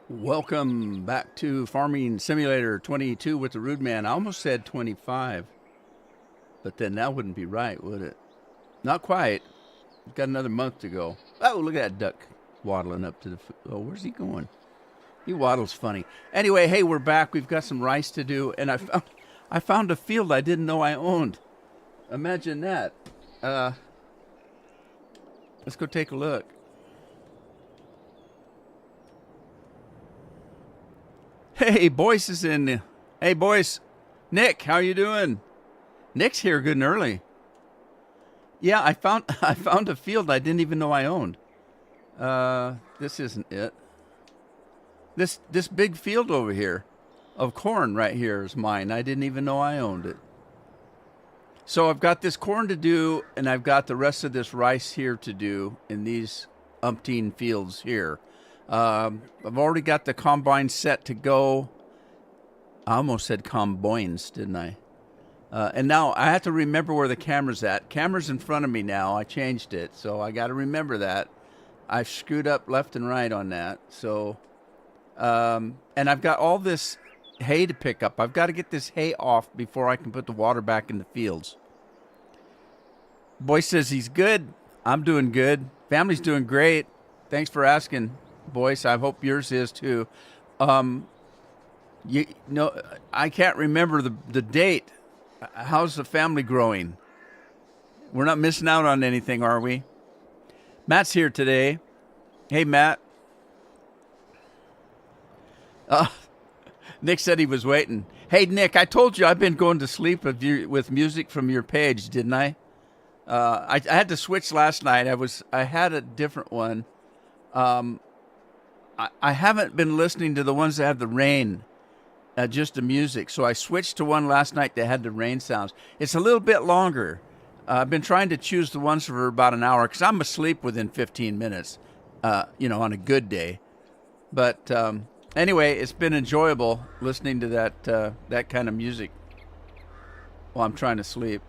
Welcome back to Farming Simulator 22 with the Rude Man. I almost said 25, but then that wouldn't be right, would it? Not quite. We've got another month to go. Oh, look at that duck waddling up to the... Oh, where's he going? He waddles funny. Anyway, hey, we're back. We've got some rice to do, and I found a field I didn't know I owned. Imagine that. Let's go take a look. Hey, Boyce is in. Hey, Boyce. Nick, how you doing? Nick's here good and early. Yeah, I found a field I didn't even know I owned. This isn't it. This big field over here of corn right here is mine. I didn't even know I owned it. So I've got this corn to do, and I've got the rest of this rice here to do in these umpteen fields here. I've already got the combine set to go. I almost said combines, didn't I? And now I have to remember where the camera's at. Camera's in front of me now. I changed it, so I got to remember that. I've screwed up left and right on that. So, and I've got all this hay to pick up. I've got to get this hay off before I can put the water back in the fields. Boy says he's good. I'm doing good. Family's doing great. Thanks for asking, Boyce. I hope yours is too. You know, I can't remember the date. How's the family growing? We're not missing out on anything, are we? Matt's here today. Hey, Matt. Nick said he was waiting. Hey, Nick, I told you I've been going to sleep with music from your page, didn't I? I had to switch last night. I had a different one. I haven't been listening to the ones that have the rain, just the music. So I switched to one last night that had the rain sounds. It's a little bit longer. I've been trying to choose the ones for about an hour because I'm asleep within 15 minutes, on a good day. But anyway, it's been enjoyable listening to that kind of music while I'm trying to sleep.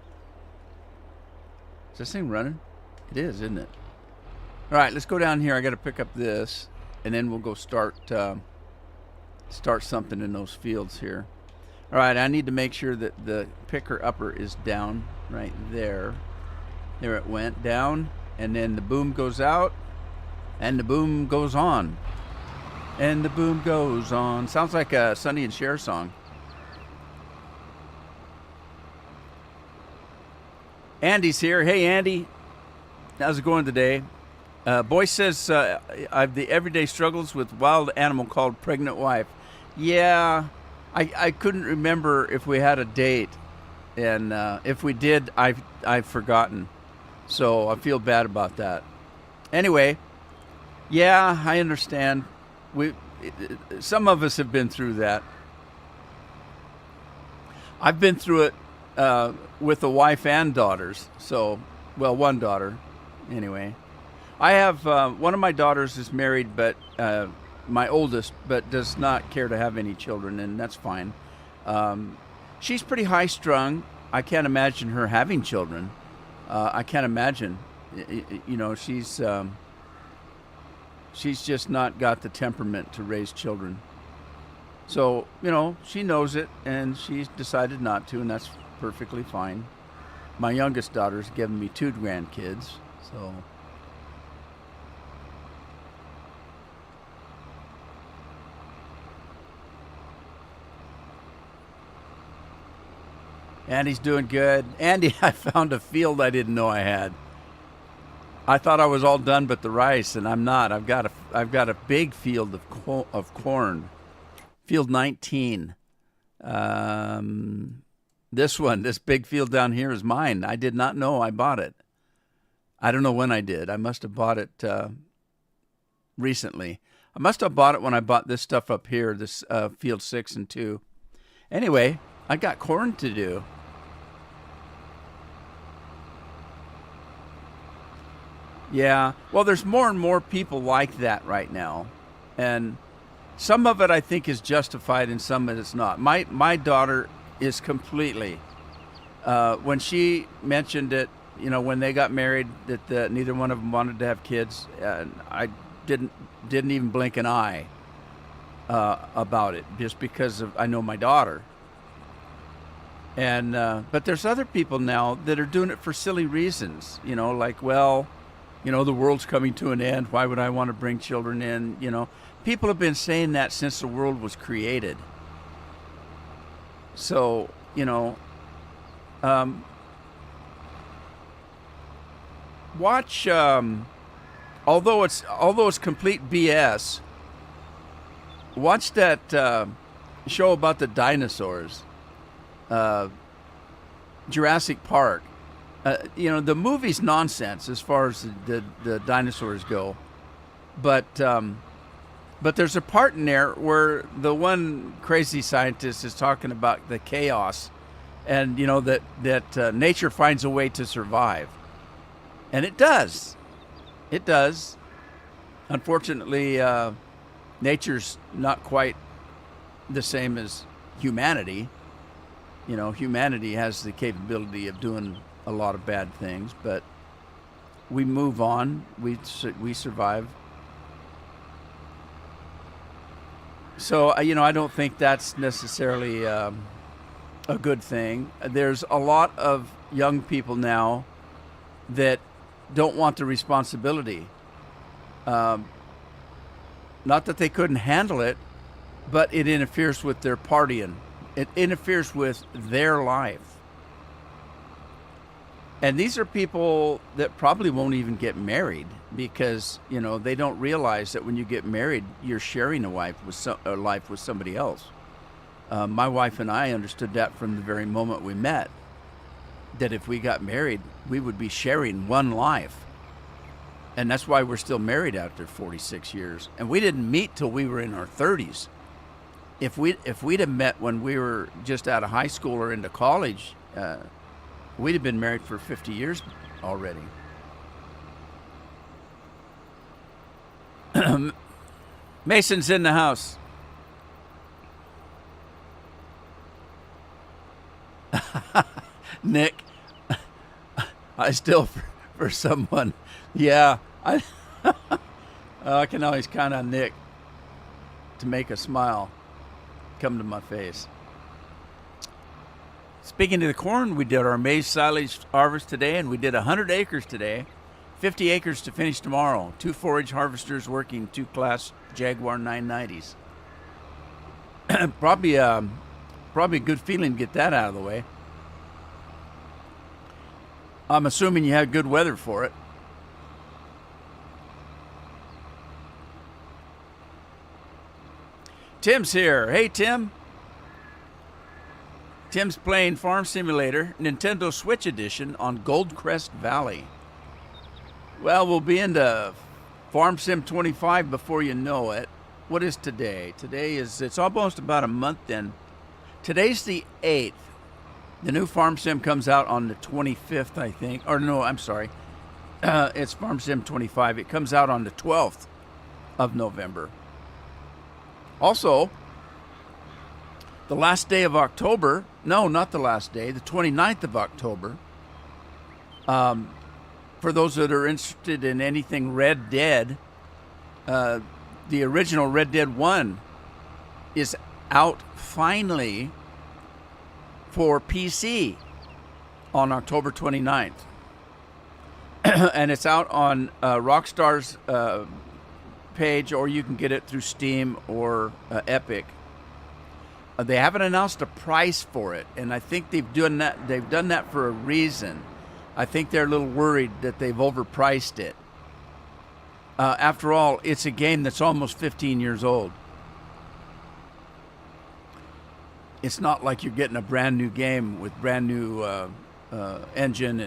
Is this thing running? It is, isn't it? All right, let's go down here. I got to pick up this, and then we'll go start something in those fields here. All right, I need to make sure that the picker upper is down right there. There it went down, and then the boom goes out, and the boom goes on, and the boom goes on. Sounds like a Sonny and Cher song. Andy's here. Hey, Andy. How's it going today? Boyce says, I've the everyday struggles with wild animal called pregnant wife. Yeah, I couldn't remember if we had a date. And if we did, I've forgotten. So I feel bad about that. Anyway, yeah, I understand. Some of us have been through that. I've been through it with a wife and daughters. So, well, one daughter, anyway. I have one of my daughters is married, but my oldest, but does not care to have any children, and that's fine. She's pretty high strung. I can't imagine her having children. I can't imagine. She's just not got the temperament to raise children. So, she knows it, and she's decided not to, and that's perfectly fine. My youngest daughter's given me 2 grandkids, so... Andy's doing good. Andy, I found a field I didn't know I had. I thought I was all done but the rice, and I'm not. I've got a big field of corn. Field 19. This big field down here is mine. I did not know I bought it. I don't know when I did. I must have bought it recently. I must have bought it when I bought this stuff up here, this field 6 and 2. Anyway, I got corn to do. Yeah, well, there's more and more people like that right now, and some of it I think is justified, and some of it's not. My daughter is completely. When she mentioned it, when they got married, that neither one of them wanted to have kids, I didn't even blink an eye. about it, just because of I know my daughter. And but there's other people now that are doing it for silly reasons. Like, well, the world's coming to an end. Why would I want to bring children in? People have been saying that since the world was created. So, watch. Although it's complete BS, watch that show about the dinosaurs, Jurassic Park. The movie's nonsense as far as the dinosaurs go, but there's a part in there where the one crazy scientist is talking about the chaos, and that nature finds a way to survive, and it does. It does. Unfortunately, nature's not quite the same as humanity. Humanity has the capability of doing a lot of bad things, but we move on. We survive. So, I don't think that's necessarily a good thing. There's a lot of young people now that don't want the responsibility. Not that they couldn't handle it, but it interferes with their partying. It interferes with their life. And these are people that probably won't even get married because, they don't realize that when you get married, you're sharing a life with somebody else. My wife and I understood that from the very moment we met, that if we got married, we would be sharing one life. And that's why we're still married after 46 years. And we didn't meet till we were in our 30s. If we'd have met when we were just out of high school or into college, we'd have been married for 50 years already. Mason's in the house. Nick, I still, for someone, yeah, I can always count on Nick to make a smile come to my face. Speaking of the corn, we did our maize silage harvest today, and we did 100 acres today, 50 acres to finish tomorrow. 2 forage harvesters working 2 Class Jaguar 990s. Probably a good feeling to get that out of the way. I'm assuming you had good weather for it. Tim's here. Hey, Tim. Tim's playing Farm Simulator, Nintendo Switch Edition on Goldcrest Valley. Well, we'll be into Farm Sim 25 before you know it. What is today? It's almost about a month in. Today's the 8th. The new Farm Sim comes out on the 25th, I think. Or no, I'm sorry. It's Farm Sim 25. It comes out on the 12th of November. Also, the last day of October, no, not the last day, the 29th of October, for those that are interested in anything Red Dead, the original Red Dead 1 is out finally for PC on October 29th. And it's out on Rockstar's page, or you can get it through Steam or Epic. They haven't announced a price for it, and I think they've done that for a reason. I think they're a little worried that they've overpriced it. After all, it's a game that's almost 15 years old. It's not like you're getting a brand new game with brand new engine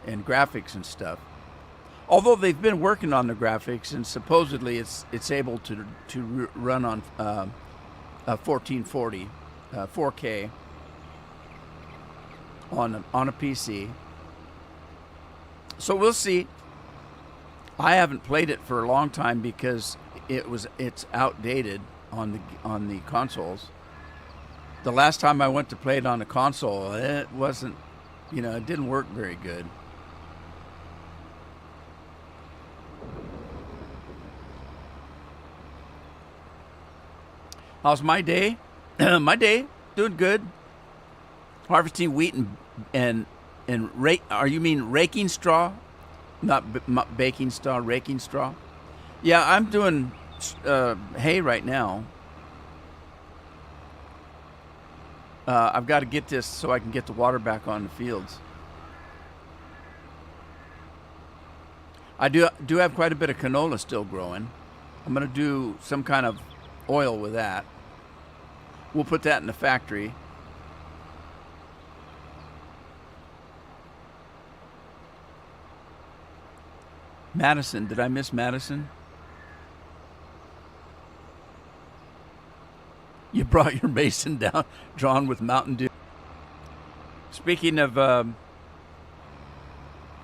and graphics and stuff. Although they've been working on the graphics, and supposedly it's able to run on 1440 4K on a PC. So we'll see. I haven't played it for a long time because it's outdated on the consoles. The last time I went to play it on a console, it wasn't, it didn't work very good. How's my day? My day doing good. Harvesting wheat and rake. Are you mean raking straw? Not baking straw, raking straw. Yeah, I'm doing hay right now. I've got to get this so I can get the water back on the fields. I do have quite a bit of canola still growing. I'm going to do some kind of oil with that. We'll put that in the factory. Madison, did I miss Madison? You brought your mason down, drawn with Mountain Dew. Speaking of,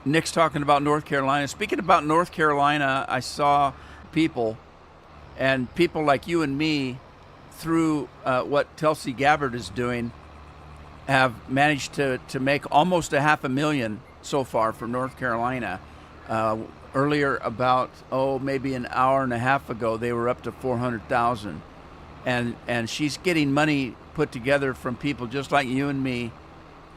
Nick's talking about North Carolina. Speaking about North Carolina, I saw people, and people like you and me, through what Tulsi Gabbard is doing, have managed to make almost $500,000 so far for North Carolina. Earlier, about maybe an hour and a half ago, they were up to 400,000. And she's getting money put together from people just like you and me,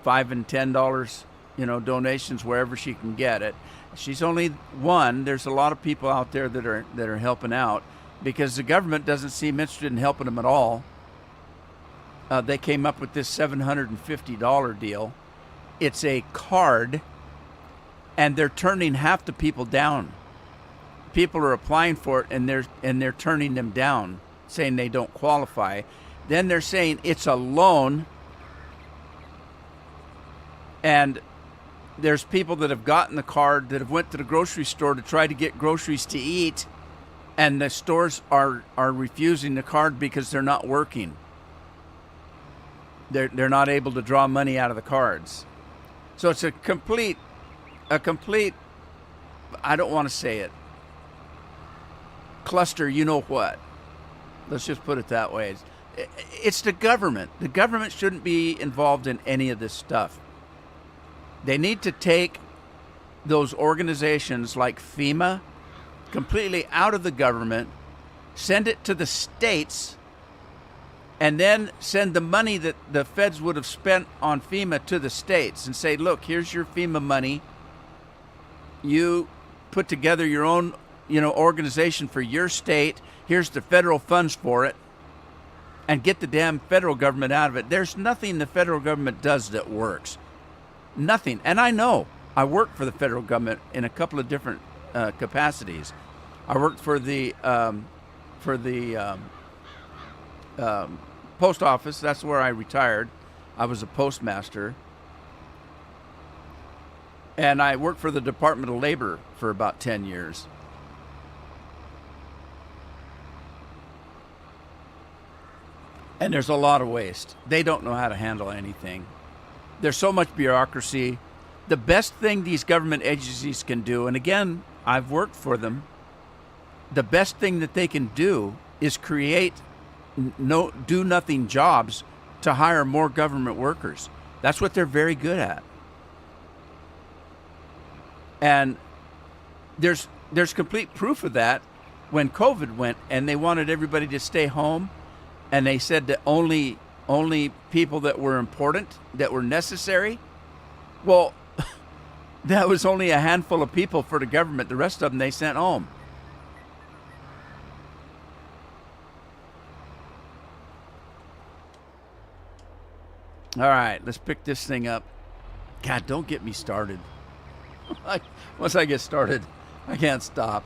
$5 and $10, donations wherever she can get it. She's only one. There's a lot of people out there that are helping out because the government doesn't seem interested in helping them at all. They came up with this $750 deal. It's a card, and they're turning half the people down. People are applying for it, and they're turning them down, saying they don't qualify. Then they're saying it's a loan, and there's people that have gotten the card that have went to the grocery store to try to get groceries to eat, and the stores are refusing the card because they're not working. They're not able to draw money out of the cards. So it's a complete, I don't want to say it, cluster, you know what. Let's just put it that way. It's the government. The government shouldn't be involved in any of this stuff. They need to take those organizations like FEMA completely out of the government, send it to the states, and then send the money that the feds would have spent on FEMA to the states and say, look, here's your FEMA money. You put together your own, organization for your state. Here's the federal funds for it, and get the damn federal government out of it. There's nothing the federal government does that works. Nothing. And I know. I work for the federal government in a couple of different capacities. I worked for the post office. That's where I retired. I was a postmaster. And I worked for the Department of Labor for about 10 years. And there's a lot of waste. They don't know how to handle anything. There's so much bureaucracy. The best thing these government agencies can do, and again, I've worked for them, the best thing that they can do is create do-nothing jobs to hire more government workers. That's what they're very good at. And there's complete proof of that when COVID went and they wanted everybody to stay home, and they said that only people that were important, that were necessary. Well, that was only a handful of people for the government. The rest of them they sent home. All right, let's pick this thing up. God, don't get me started. Once I get started, I can't stop.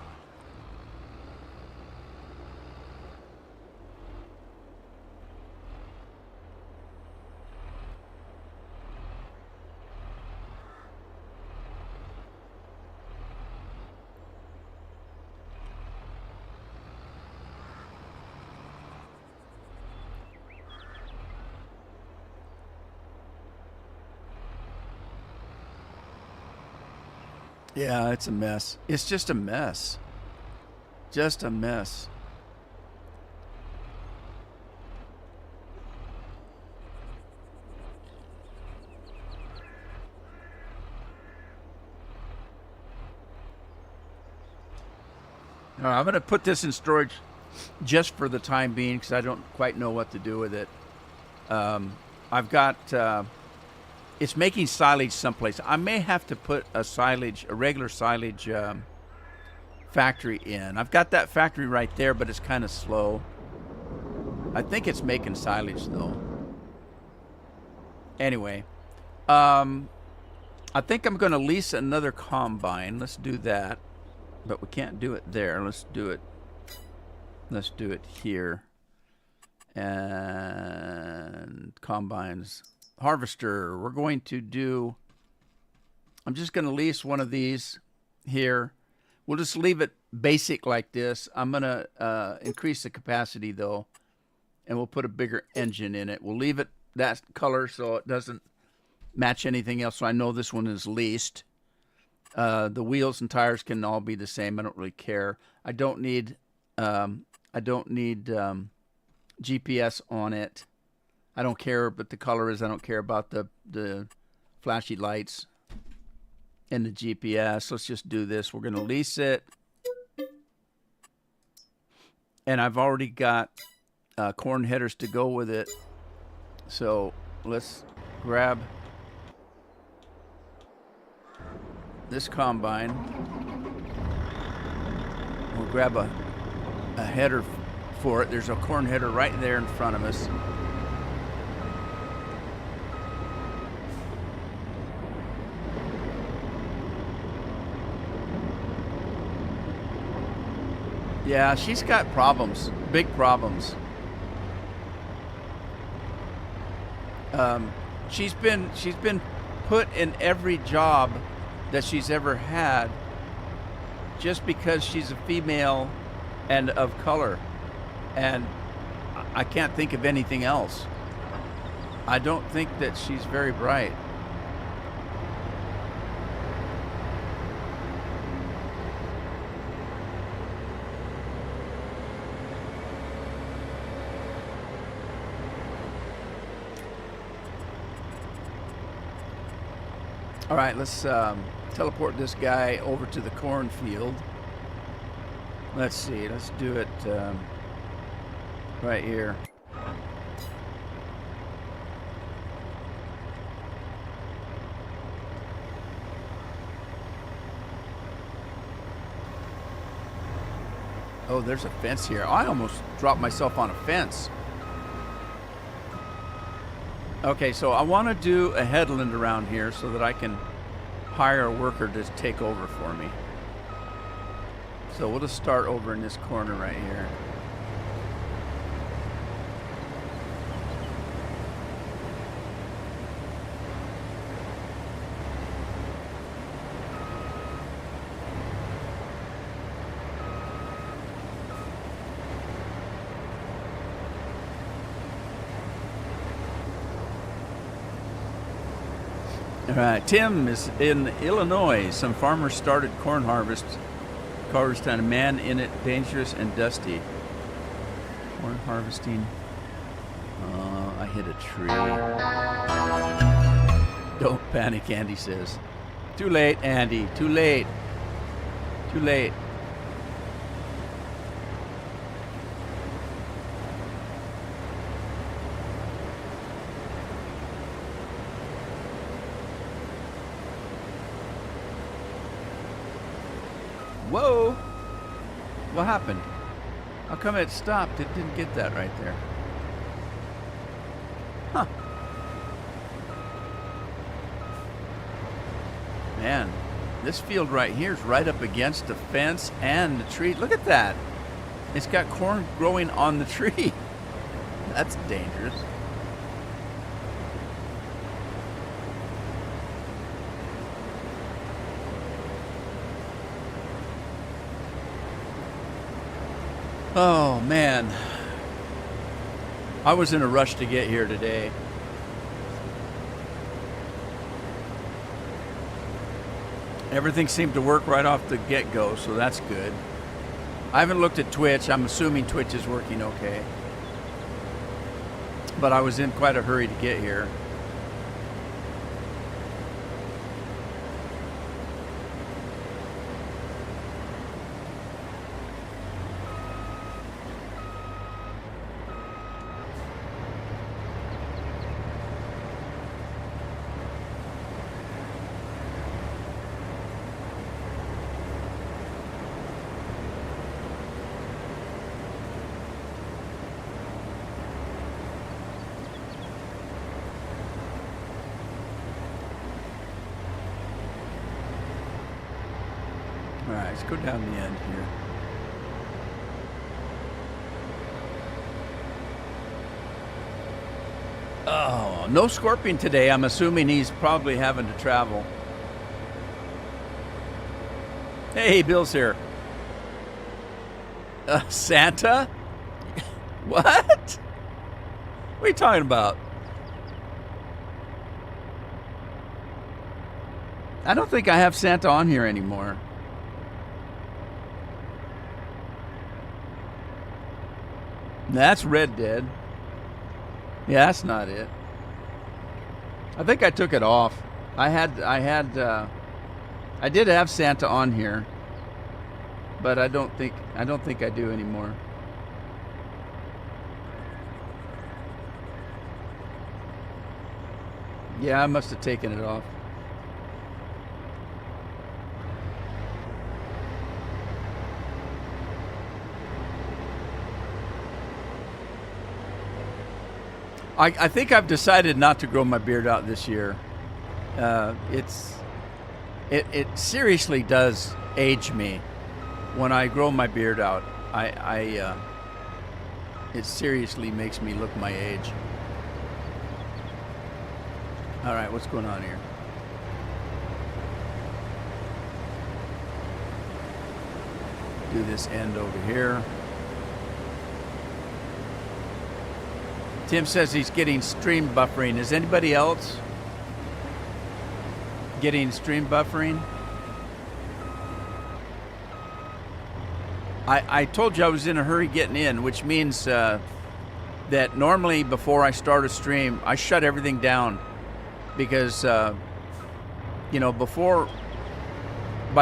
Yeah, it's a mess. It's just a mess. Just a mess. All right, I'm going to put this in storage just for the time being, because I don't quite know what to do with it. I've got it's making silage someplace. I may have to put a regular silage factory in. I've got that factory right there, but it's kind of slow. I think it's making silage though. Anyway, I think I'm going to lease another combine. Let's do that, but we can't do it there. Let's do it here. And combines, harvester. We're going to do, I'm just going to lease one of these here. We'll just leave it basic like this. I'm going to increase the capacity though, and we'll put a bigger engine in it. We'll leave it that color so it doesn't match anything else, so I know this one is leased. The wheels and tires can all be the same. I don't really care. I don't need GPS on it. I don't care what the color is. I don't care about the flashy lights and the GPS. Let's just do this. We're going to lease it. And I've already got corn headers to go with it. So let's grab this combine. We'll grab a header for it. There's a corn header right there in front of us. Yeah, she's got problems, big problems. She's been put in every job that she's ever had just because she's a female and of color, and I can't think of anything else. I don't think that she's very bright. All right, let's teleport this guy over to the cornfield. Let's see, let's do it right here. Oh, there's a fence here. I almost dropped myself on a fence. Okay, so I want to do a headland around here so that I can hire a worker to take over for me. So we'll just start over in this corner right here. All right, Tim is in Illinois. Some farmers started corn harvest and a man in it, dangerous and dusty. Corn harvesting. I hit a tree. Don't panic, Andy says. Too late, Andy. Too late. Too late. Whoa! What happened? How come it stopped? It didn't get that right there. Huh. Man, this field right here is right up against the fence and the tree. Look at that. It's got corn growing on the tree. That's dangerous. Oh, man. I was in a rush to get here today. Everything seemed to work right off the get-go, so that's good. I haven't looked at Twitch. I'm assuming Twitch is working okay. But I was in quite a hurry to get here. Let's go down the end here. Oh, no Scorpion today. I'm assuming he's probably having to travel. Hey, Bill's here. Santa? What? What are you talking about? I don't think I have Santa on here anymore. That's Red Dead. Yeah, that's not it. I think I took it off. I did have Santa on here, but I don't think I do anymore. Yeah, I must have taken it off. I think I've decided not to grow my beard out this year. It seriously does age me when I grow my beard out. It seriously makes me look my age. All right, what's going on here? Do this end over here. Tim says he's getting stream buffering. Is anybody else getting stream buffering? I told you I was in a hurry getting in, which means that normally before I start a stream, I shut everything down because, by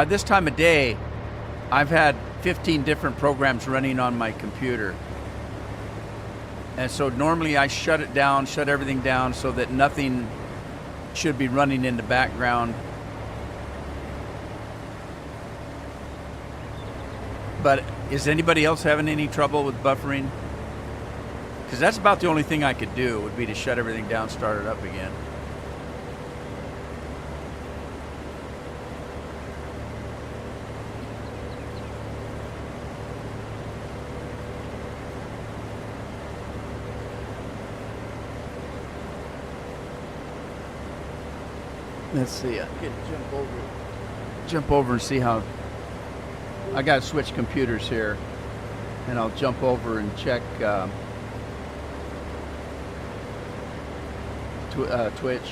this time of day, I've had 15 different programs running on my computer. And so normally I shut it down, shut everything down so that nothing should be running in the background. But is anybody else having any trouble with buffering? Because that's about the only thing I could do would be to shut everything down, start it up again. Let's see. I can jump over and see how. I got to switch computers here, and I'll jump over and check Twitch.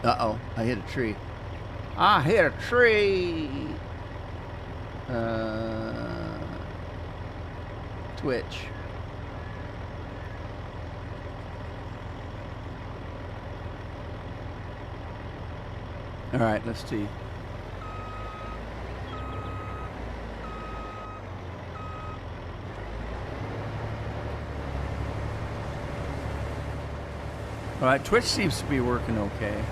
Uh-oh, I hit a tree. I hit a tree. Twitch. All right, let's see. All right, Twitch seems to be working okay.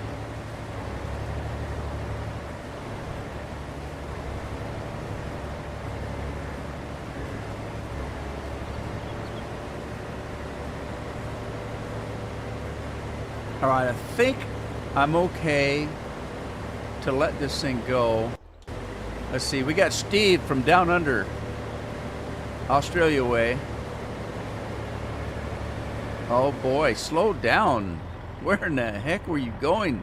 All right, I think I'm okay to let this thing go. Let's see, we got Steve from down under, Australia way. Oh boy, slow down. Where in the heck were you going?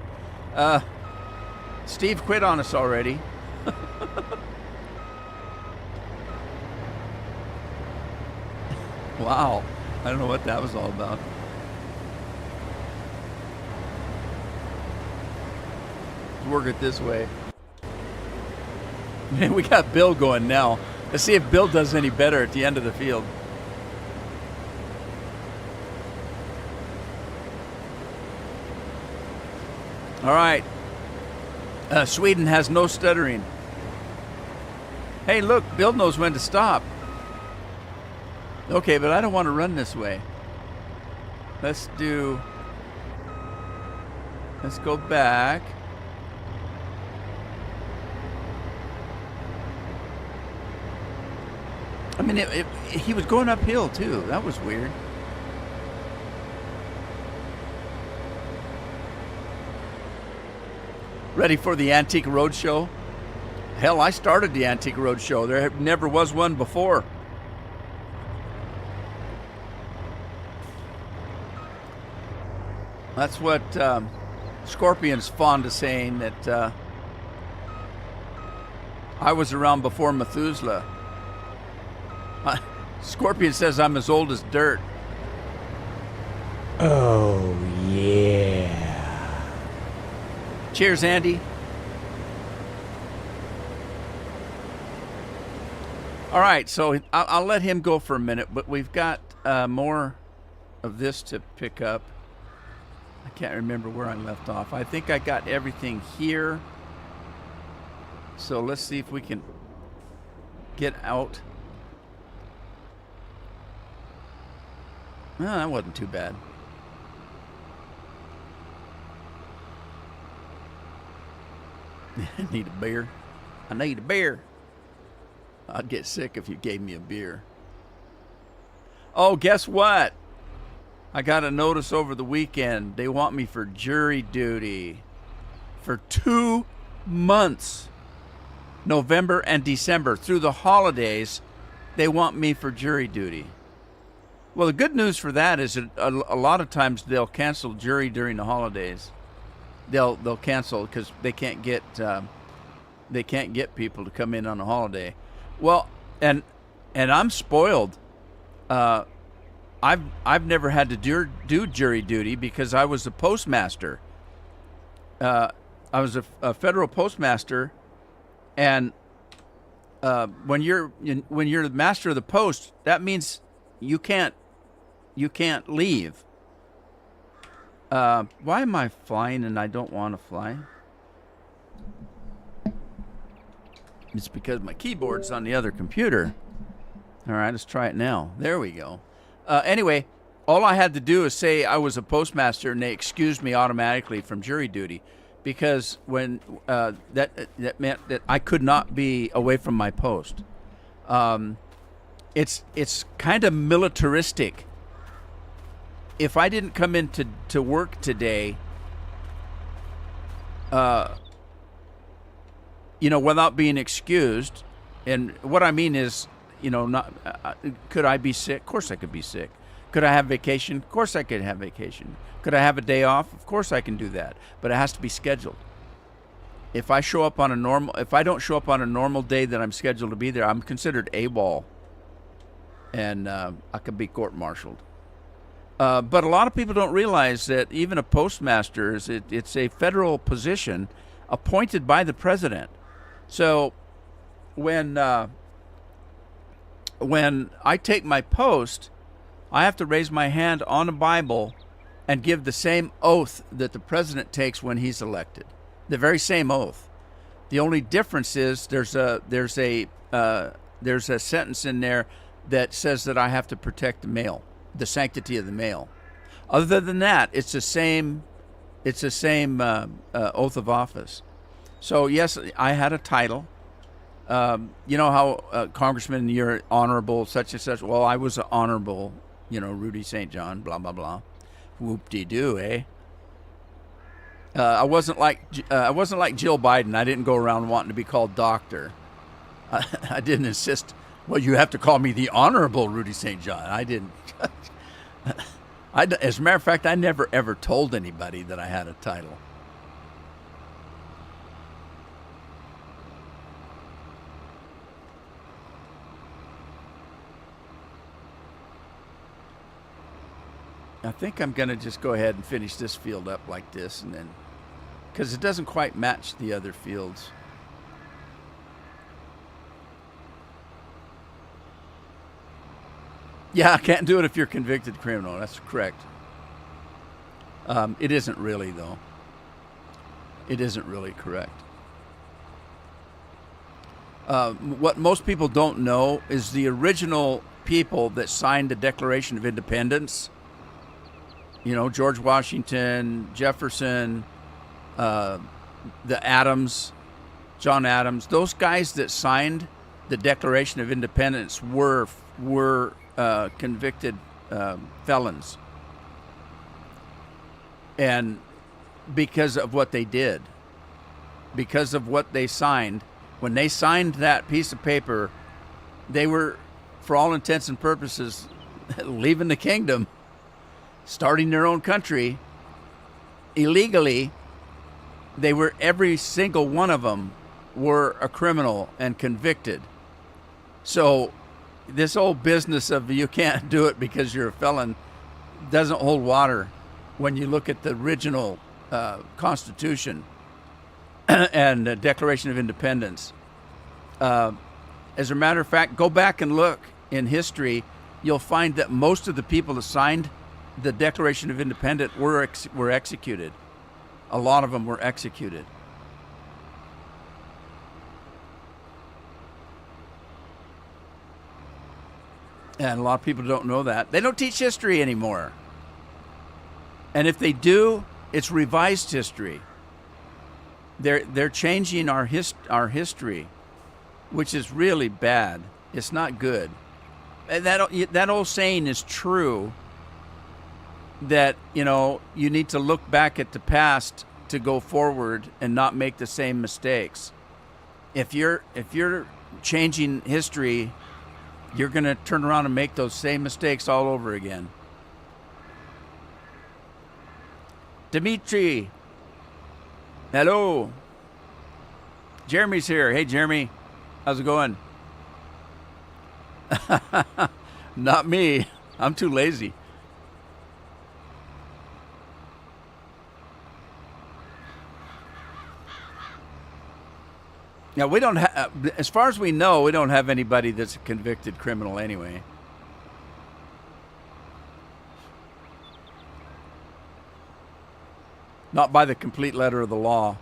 Steve quit on us already. Wow, I don't know what that was all about. Work it this way. Man, we got Bill going now. Let's see if Bill does any better at the end of the field. All right. Sweden has no stuttering. Hey, look, Bill knows when to stop. Okay, but I don't want to run this way. Let's go back. I mean, he was going uphill, too. That was weird. Ready for the Antique Roadshow? Hell, I started the Antique Roadshow. There never was one before. That's what Scorpion's fond of saying, that I was around before Methuselah. Scorpion says I'm as old as dirt. Oh, yeah. Cheers, Andy. All right, so I'll let him go for a minute, but we've got more of this to pick up. I can't remember where I left off. I think I got everything here. So let's see if we can get out. That wasn't too bad. I need a beer. I need a beer. I'd get sick if you gave me a beer. Oh, guess what? I got a notice over the weekend. They want me for jury duty for 2 months. November and December. Through the holidays, they want me for jury duty. Well, the good news for that is that a lot of times they'll cancel jury during the holidays. They'll cancel because they can't get people to come in on a holiday. Well, and I'm spoiled. I've never had to do jury duty because I was a postmaster. I was a federal postmaster, and when you're the master of the post, that means you can't leave. Why am I flying and I don't want to fly? It's because my keyboard's on the other computer. All right, let's try it now. There we go. Anyway, all I had to do is say I was a postmaster, and they excused me automatically from jury duty, because when that meant that I could not be away from my post. It's kind of militaristic. If I didn't come in to work today, without being excused, and what I mean is, not could I be sick? Of course I could be sick. Could I have vacation? Of course I could have vacation. Could I have a day off? Of course I can do that, but it has to be scheduled. If I don't show up on a normal day that I'm scheduled to be there, I'm considered AWOL, and I could be court-martialed. But a lot of people don't realize that even a postmaster it's a federal position appointed by the president. So when I take my post, I have to raise my hand on a Bible and give the same oath that the president takes when he's elected. The very same oath. The only difference is there's a sentence in there that says that I have to protect the mail, the sanctity of the mail. Other than that, it's the same oath of office. So yes, I had a title. You know how Congressman, you're honorable such and such. Well, I was an honorable, Rudy St. John, blah blah blah. Whoop-de-doo, eh? I wasn't like Jill Biden. I didn't go around wanting to be called doctor. I didn't insist. Well, you have to call me the Honorable Rudy St. John. I didn't. As a matter of fact, I never ever told anybody that I had a title. I think I'm going to just go ahead and finish this field up like this, and then, because it doesn't quite match the other fields. Yeah, I can't do it if you're a convicted criminal. That's correct. It isn't really, though. It isn't really correct. What most people don't know is the original people that signed the Declaration of Independence. George Washington, Jefferson, the Adams, John Adams. Those guys that signed the Declaration of Independence were convicted felons, and because of what they did. because of what they signed. When they signed that piece of paper, they were, for all intents and purposes, leaving the kingdom, starting their own country illegally. They were, every single one of them were a criminal and convicted. So this whole business of you can't do it because you're a felon doesn't hold water when you look at the original Constitution and the Declaration of Independence. As a matter of fact, go back and look in history. You'll find that most of the people that signed the Declaration of Independence were executed. A lot of them were executed. And a lot of people don't know that. They don't teach history anymore. And if they do, it's revised history. They're changing our history, which is really bad. It's not good. And that old saying is true, that, you know, you need to look back at the past to go forward and not make the same mistakes. If you're changing history, you're going to turn around and make those same mistakes all over again. Dimitri, hello. Jeremy's here. Hey, Jeremy, how's it going? Not me. I'm too lazy. Yeah, we don't have, as far as we know, we don't have anybody that's a convicted criminal anyway. Not by the complete letter of the law.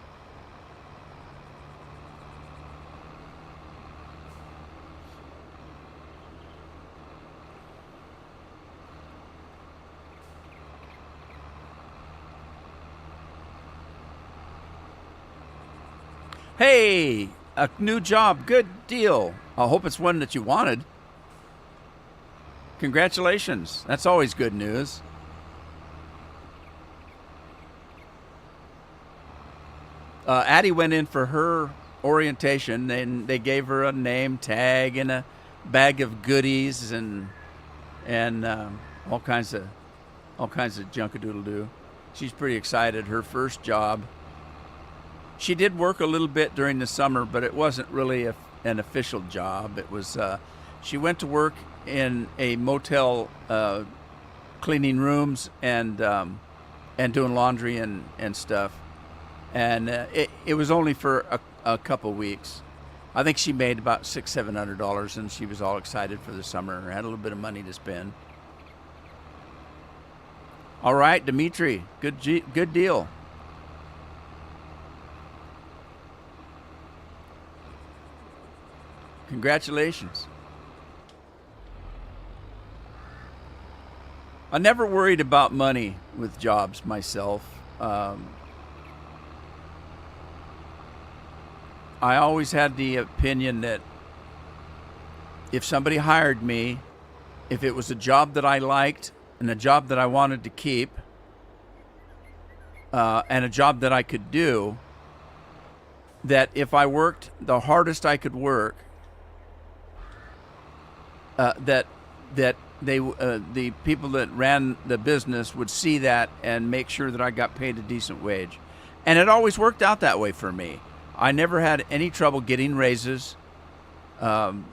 Hey, a new job, good deal. I hope it's one that you wanted. Congratulations. That's always good news. Addie went in for her orientation, and they gave her a name tag and a bag of goodies and all kinds of junkadoodle-doo. She's pretty excited. Her first job. She did work a little bit during the summer, but it wasn't really an official job. It was she went to work in a motel, cleaning rooms and doing laundry and stuff. And it was only for a couple weeks. I think she made about $600-700, and she was all excited for the summer. Had a little bit of money to spend. All right, Dimitri, good deal. Congratulations. I never worried about money with jobs myself. I always had the opinion that if somebody hired me, if it was a job that I liked and a job that I wanted to keep, and a job that I could do, that if I worked the hardest I could work, that the people that ran the business would see that and make sure that I got paid a decent wage. And it always worked out that way for me. I never had any trouble getting raises. When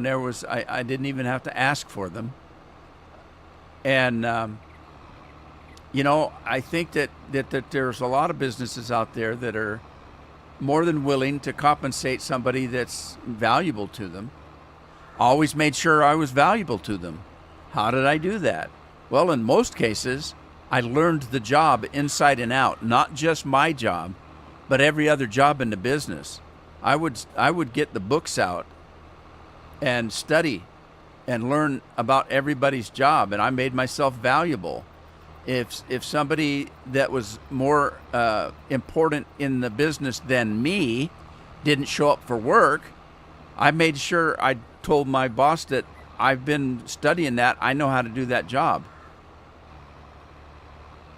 there was, I didn't even have to ask for them. And, I think that there's a lot of businesses out there that are more than willing to compensate somebody that's valuable to them. Always made sure I was valuable to them. How did I do that? Well, in most cases, I learned the job inside and out, not just my job, but every other job in the business. I would get the books out and study and learn about everybody's job, and I made myself valuable. If somebody that was more important in the business than me didn't show up for work, I made sure I told my boss that I've been studying that. I know how to do that job.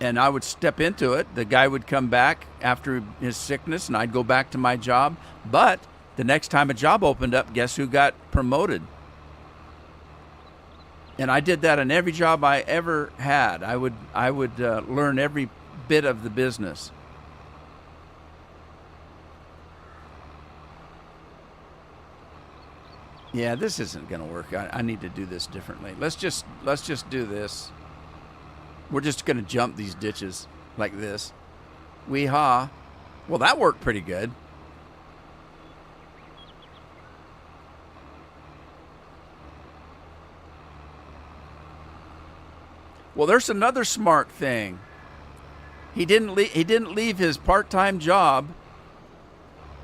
and I would step into it. The guy would come back after his sickness, and I'd go back to my job. But the next time a job opened up, guess who got promoted? And I did that in every job I ever had. I would learn every bit of the business. Yeah, this isn't going to work. I need to do this differently. Let's just do this. We're just going to jump these ditches like this. Wee-haw. Well, that worked pretty good. Well, there's another smart thing. He didn't leave his part-time job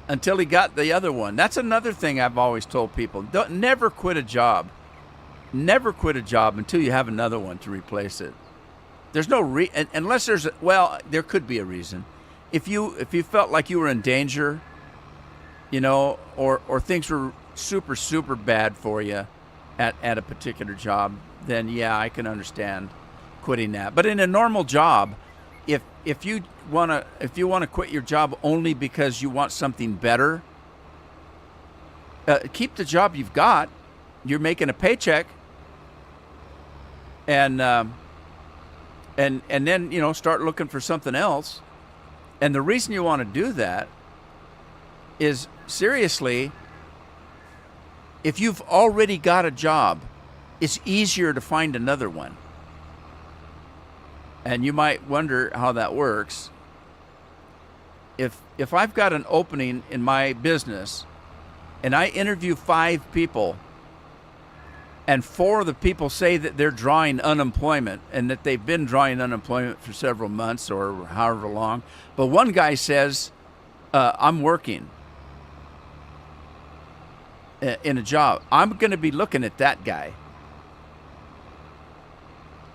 until he got the other one. That's another thing I've always told people. Never quit a job. Never quit a job until you have another one to replace it. There's no unless there's there could be a reason. If you felt like you were in danger, or things were super bad for you at a particular job, then yeah, I can understand quitting that. But in a normal job, if you want to quit your job only because you want something better, keep the job you've got. You're making a paycheck, and then start looking for something else. And the reason you want to do that is, seriously, if you've already got a job, it's easier to find another one. And you might wonder how that works. If I've got an opening in my business and I interview 5 people, and 4 of the people say that they're drawing unemployment and that they've been drawing unemployment for several months or however long, but one guy says, I'm working in a job, I'm going to be looking at that guy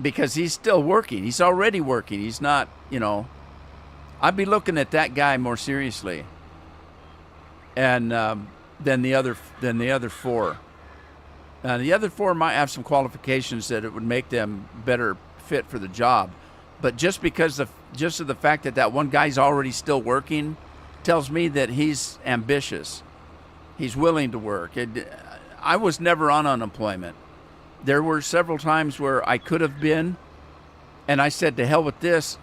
because he's still working. He's already working. He's not, I'd be looking at that guy more seriously and than the other 4. The other 4 might have some qualifications that it would make them better fit for the job, but just because of the fact that one guy's already still working, tells me that he's ambitious. He's willing to work. I was never on unemployment. There were several times where I could have been, and I said, to hell with this.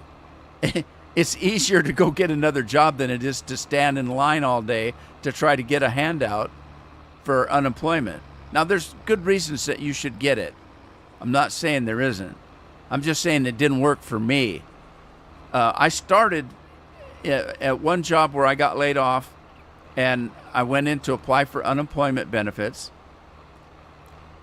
It's easier to go get another job than it is to stand in line all day to try to get a handout for unemployment. Now, there's good reasons that you should get it. I'm not saying there isn't. I'm just saying it didn't work for me. I started at one job where I got laid off, and I went in to apply for unemployment benefits.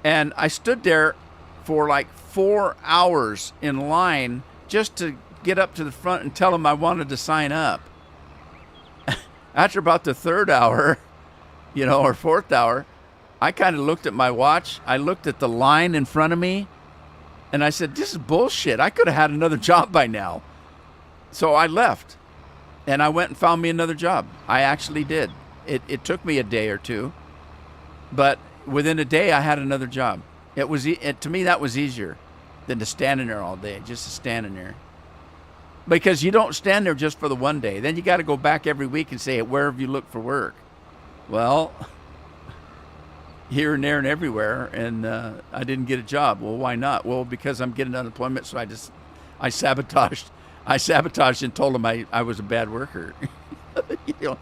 And I stood there for like 4 hours in line just to get up to the front and tell them I wanted to sign up. After about the 3rd hour, or 4th hour, I kind of looked at my watch. I looked at the line in front of me, and I said, this is bullshit. I could have had another job by now. So I left, and I went and found me another job. I actually did. It took me a day or two, but within a day, I had another job. To me, that was easier than to stand in there all day, just to stand in there. Because you don't stand there just for the one day. Then you got to go back every week and say, where have you looked for work? Well, here and there and everywhere, and I didn't get a job. Well, why not? Well, because I'm getting unemployment, so I sabotaged and told them I was a bad worker. You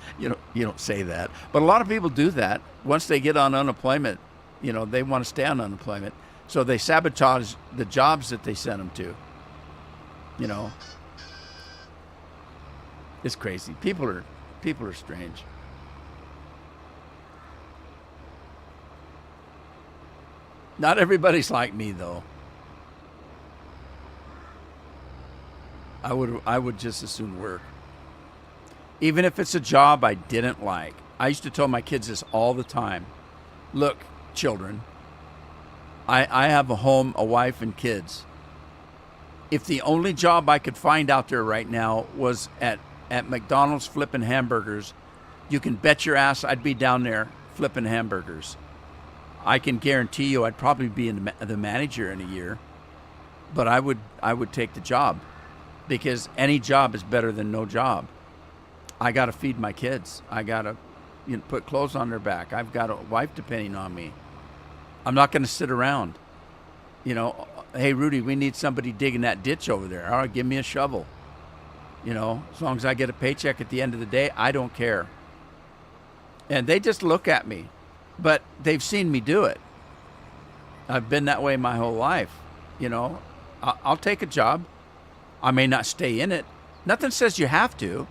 don't say that, but a lot of people do that. Once they get on unemployment, they want to stay on unemployment, so they sabotage the jobs that they sent them to. It's crazy. People are strange. Not everybody's like me, though. I would just as soon work. Even if it's a job I didn't like. I used to tell my kids this all the time. Look, children, I have a home, a wife, and kids. If the only job I could find out there right now was at McDonald's flipping hamburgers, you can bet your ass I'd be down there flipping hamburgers. I can guarantee you I'd probably be the manager in a year, but I would take the job. because any job is better than no job. I got to feed my kids. I got to put clothes on their back. I've got a wife depending on me. I'm not going to sit around. Hey, Rudy, we need somebody digging that ditch over there. All right, give me a shovel. As long as I get a paycheck at the end of the day, I don't care. And they just look at me, but they've seen me do it. I've been that way my whole life. I'll take a job. I may not stay in it. Nothing says you have to.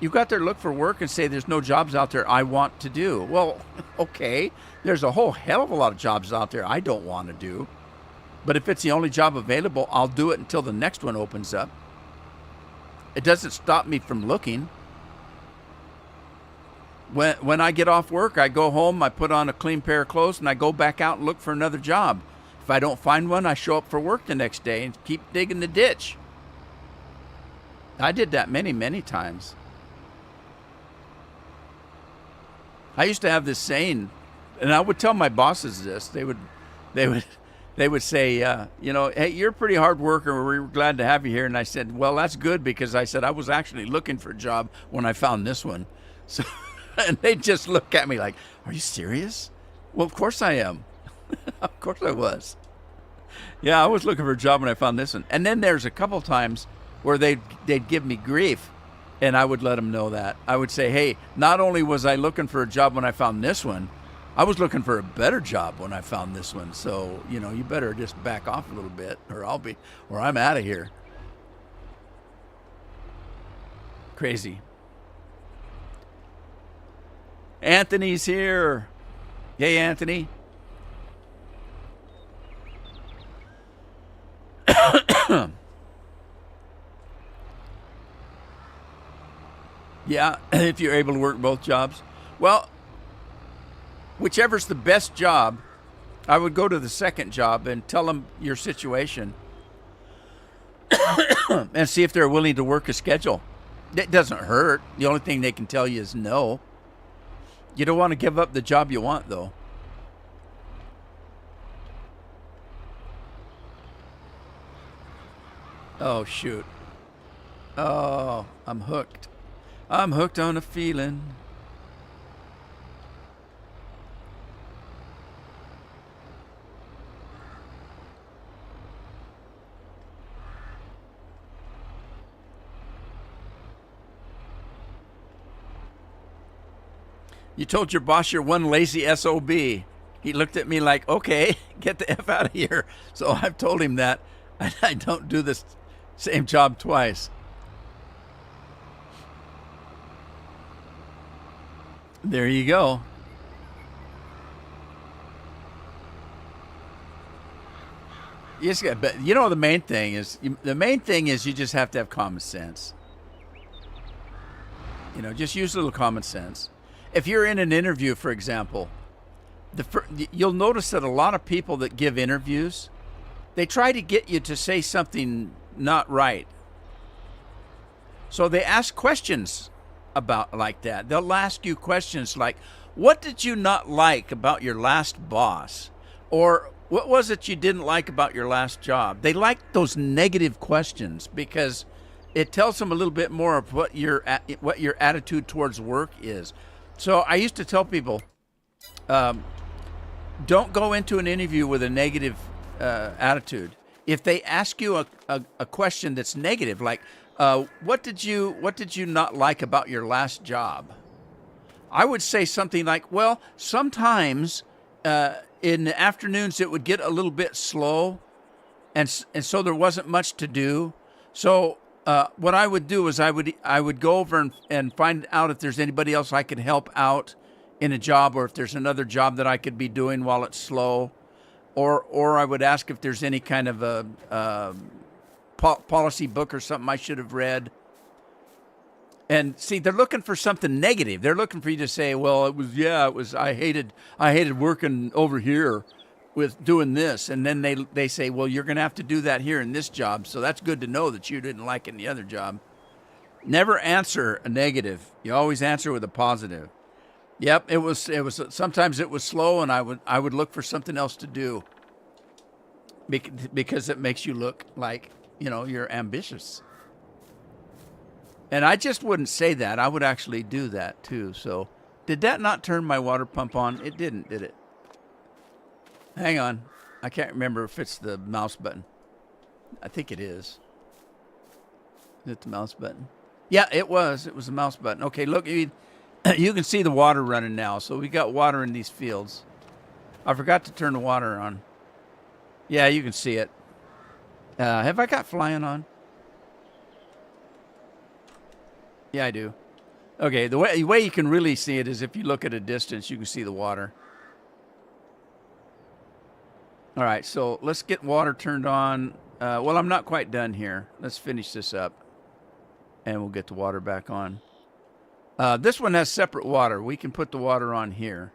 You got there to look for work and say there's no jobs out there I want to do. Well, okay, there's a whole hell of a lot of jobs out there I don't want to do. But if it's the only job available, I'll do it until the next one opens up. It doesn't stop me from looking. When I get off work, I go home, I put on a clean pair of clothes, and I go back out and look for another job. If I don't find one, I show up for work the next day and keep digging the ditch. I did that many, many times. I used to have this saying, and I would tell my bosses this. They would say, hey, you're a pretty hard worker. We're glad to have you here. And I said, well, that's good, because I said I was actually looking for a job when I found this one. So, and they just look at me like, are you serious? Well, of course I am. Of course I was. Yeah, I was looking for a job when I found this one. And then there's a couple times where they'd give me grief, and I would let them know that. I would say, hey, not only was I looking for a job when I found this one, I was looking for a better job when I found this one. So, you better just back off a little bit, or I'm out of here. Crazy. Anthony's here. Hey, Anthony. Yeah, if you're able to work both jobs. Well, whichever's the best job, I would go to the second job and tell them your situation and see if they're willing to work a schedule. It doesn't hurt. The only thing they can tell you is no. You don't want to give up the job you want, though. Oh, shoot. Oh, I'm hooked. I'm hooked on a feeling. You told your boss you're one lazy SOB. He looked at me like, okay, get the F out of here. So I've told him that I don't do this same job twice. There you go. Yes, but the main thing is you just have to have common sense. Just use a little common sense. If you're in an interview, for example, you'll notice that a lot of people that give interviews, they try to get you to say something not right. So they ask questions like that. They'll ask you questions like, what did you not like about your last boss? Or what was it you didn't like about your last job? They like those negative questions because it tells them a little bit more of what your attitude towards work is. So I used to tell people, don't go into an interview with a negative attitude. If they ask you a question that's negative, like, what did you not like about your last job? I would say something like, well, sometimes in the afternoons it would get a little bit slow, and so there wasn't much to do. So what I would do is I would go over and find out if there's anybody else I could help out in a job, or if there's another job that I could be doing while it's slow, or I would ask if there's any kind of a policy book or something I should have read. And see, they're looking for something negative. They're looking for you to say, well, I hated working over here with doing this. And then they say, well, you're going to have to do that here in this job. So that's good to know that you didn't like in the other job. Never answer a negative. You always answer with a positive. Yep, it was sometimes it was slow, and I would look for something else to do because it makes you look like, you're ambitious. And I just wouldn't say that. I would actually do that too. So did that not turn my water pump on? It didn't, did it? Hang on. I can't remember if it's the mouse button. I think it is. Is it the mouse button? Yeah, it was. It was the mouse button. Okay, look, you can see the water running now. So we got water in these fields. I forgot to turn the water on. Yeah, you can see it. Have I got flying on? Yeah, I do. Okay, the way you can really see it is if you look at a distance, you can see the water. All right, so let's get water turned on. Well, I'm not quite done here. Let's finish this up, and we'll get the water back on. This one has separate water. We can put the water on here.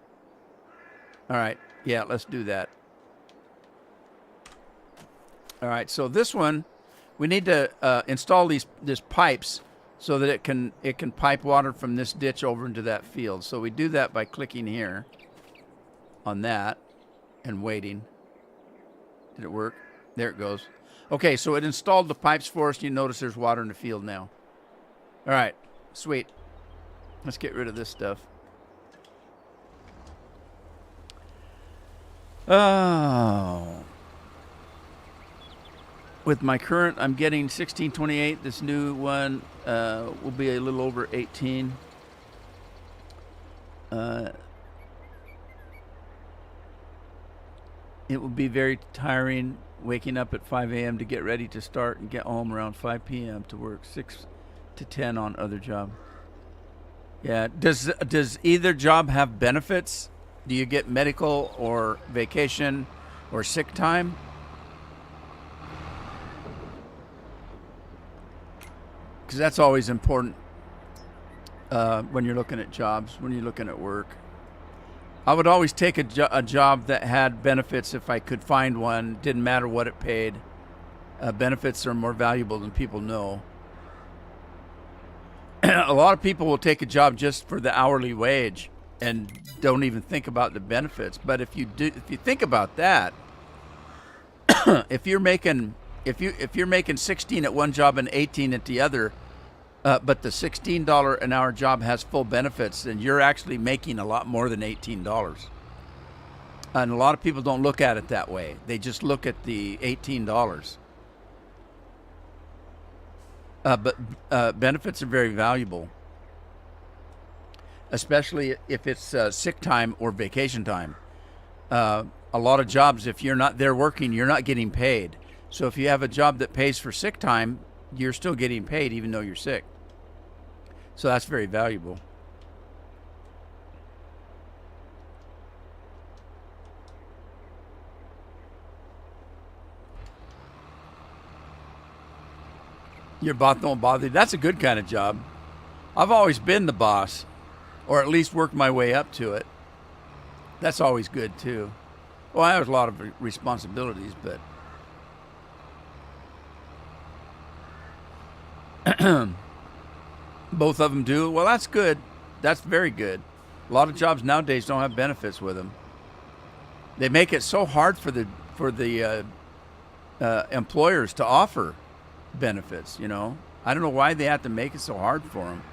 All right, yeah, let's do that. All right, so this one, we need to install these pipes so that it can pipe water from this ditch over into that field. So we do that by clicking here on that and waiting. Did it work? There it goes. Okay, so it installed the pipes for us. You notice there's water in the field now. All right, sweet. Let's get rid of this stuff. Oh. With my current, I'm getting 1628. This new one will be a little over 18. It will be very tiring waking up at 5 a.m. to get ready to start and get home around 5 p.m. to work 6 to 10 on other job. Yeah. Does either job have benefits? Do you get medical or vacation or sick time? Because that's always important when you're looking at jobs, when you're looking at work. I would always take a job that had benefits if I could find one. Didn't matter what it paid. Benefits are more valuable than people know. A lot of people will take a job just for the hourly wage and don't even think about the benefits. But if you think about that, if you're making 16 at one job and 18 at the other, but the $16 an hour job has full benefits, then you're actually making a lot more than $18. And a lot of people don't look at it that way. They just look at the $18. But benefits are very valuable, especially if it's sick time or vacation time. A lot of jobs, if you're not there working, you're not getting paid. So if you have a job that pays for sick time, you're still getting paid even though you're sick. So that's very valuable. Your boss don't bother you. That's a good kind of job. I've always been the boss, or at least worked my way up to it. That's always good too. Well, I have a lot of responsibilities, but both of them do. Well, that's good. That's very good. A lot of jobs nowadays don't have benefits with them. They make it so hard for the employers to offer benefits. You know, I don't know why they have to make it so hard for them.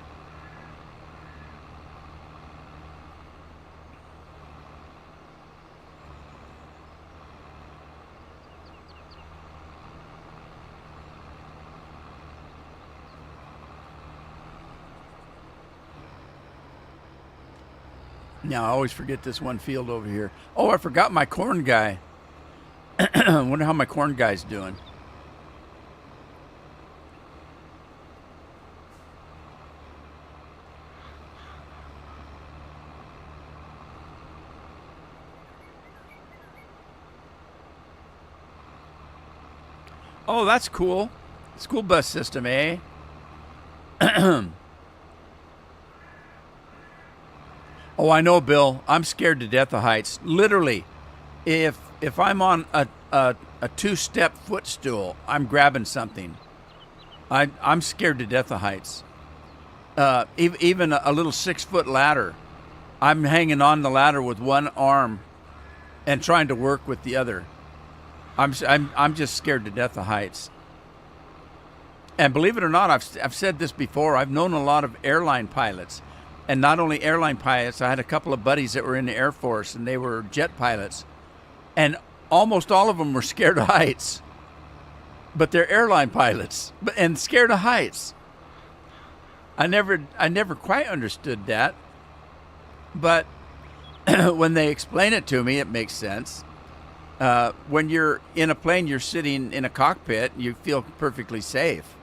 Now, I always forget this one field over here. Oh, I forgot my corn guy. Wonder how my corn guy's doing. Oh, that's cool. School bus system, eh? Oh, I know, Bill. I'm scared to death of heights. Literally, if I'm on a two-step footstool, I'm grabbing something. I'm scared to death of heights. Even a little 6-foot ladder, I'm hanging on the ladder with one arm and trying to work with the other. I'm just scared to death of heights. And believe it or not, I've said this before. I've known a lot of airline pilots, and not only airline pilots. I had a couple of buddies that were in the Air Force, and they were jet pilots, and almost all of them were scared of heights. But they're airline pilots, and scared of heights. I never quite understood that, but when they explain it to me, it makes sense. When you're in a plane, you're sitting in a cockpit, you feel perfectly safe.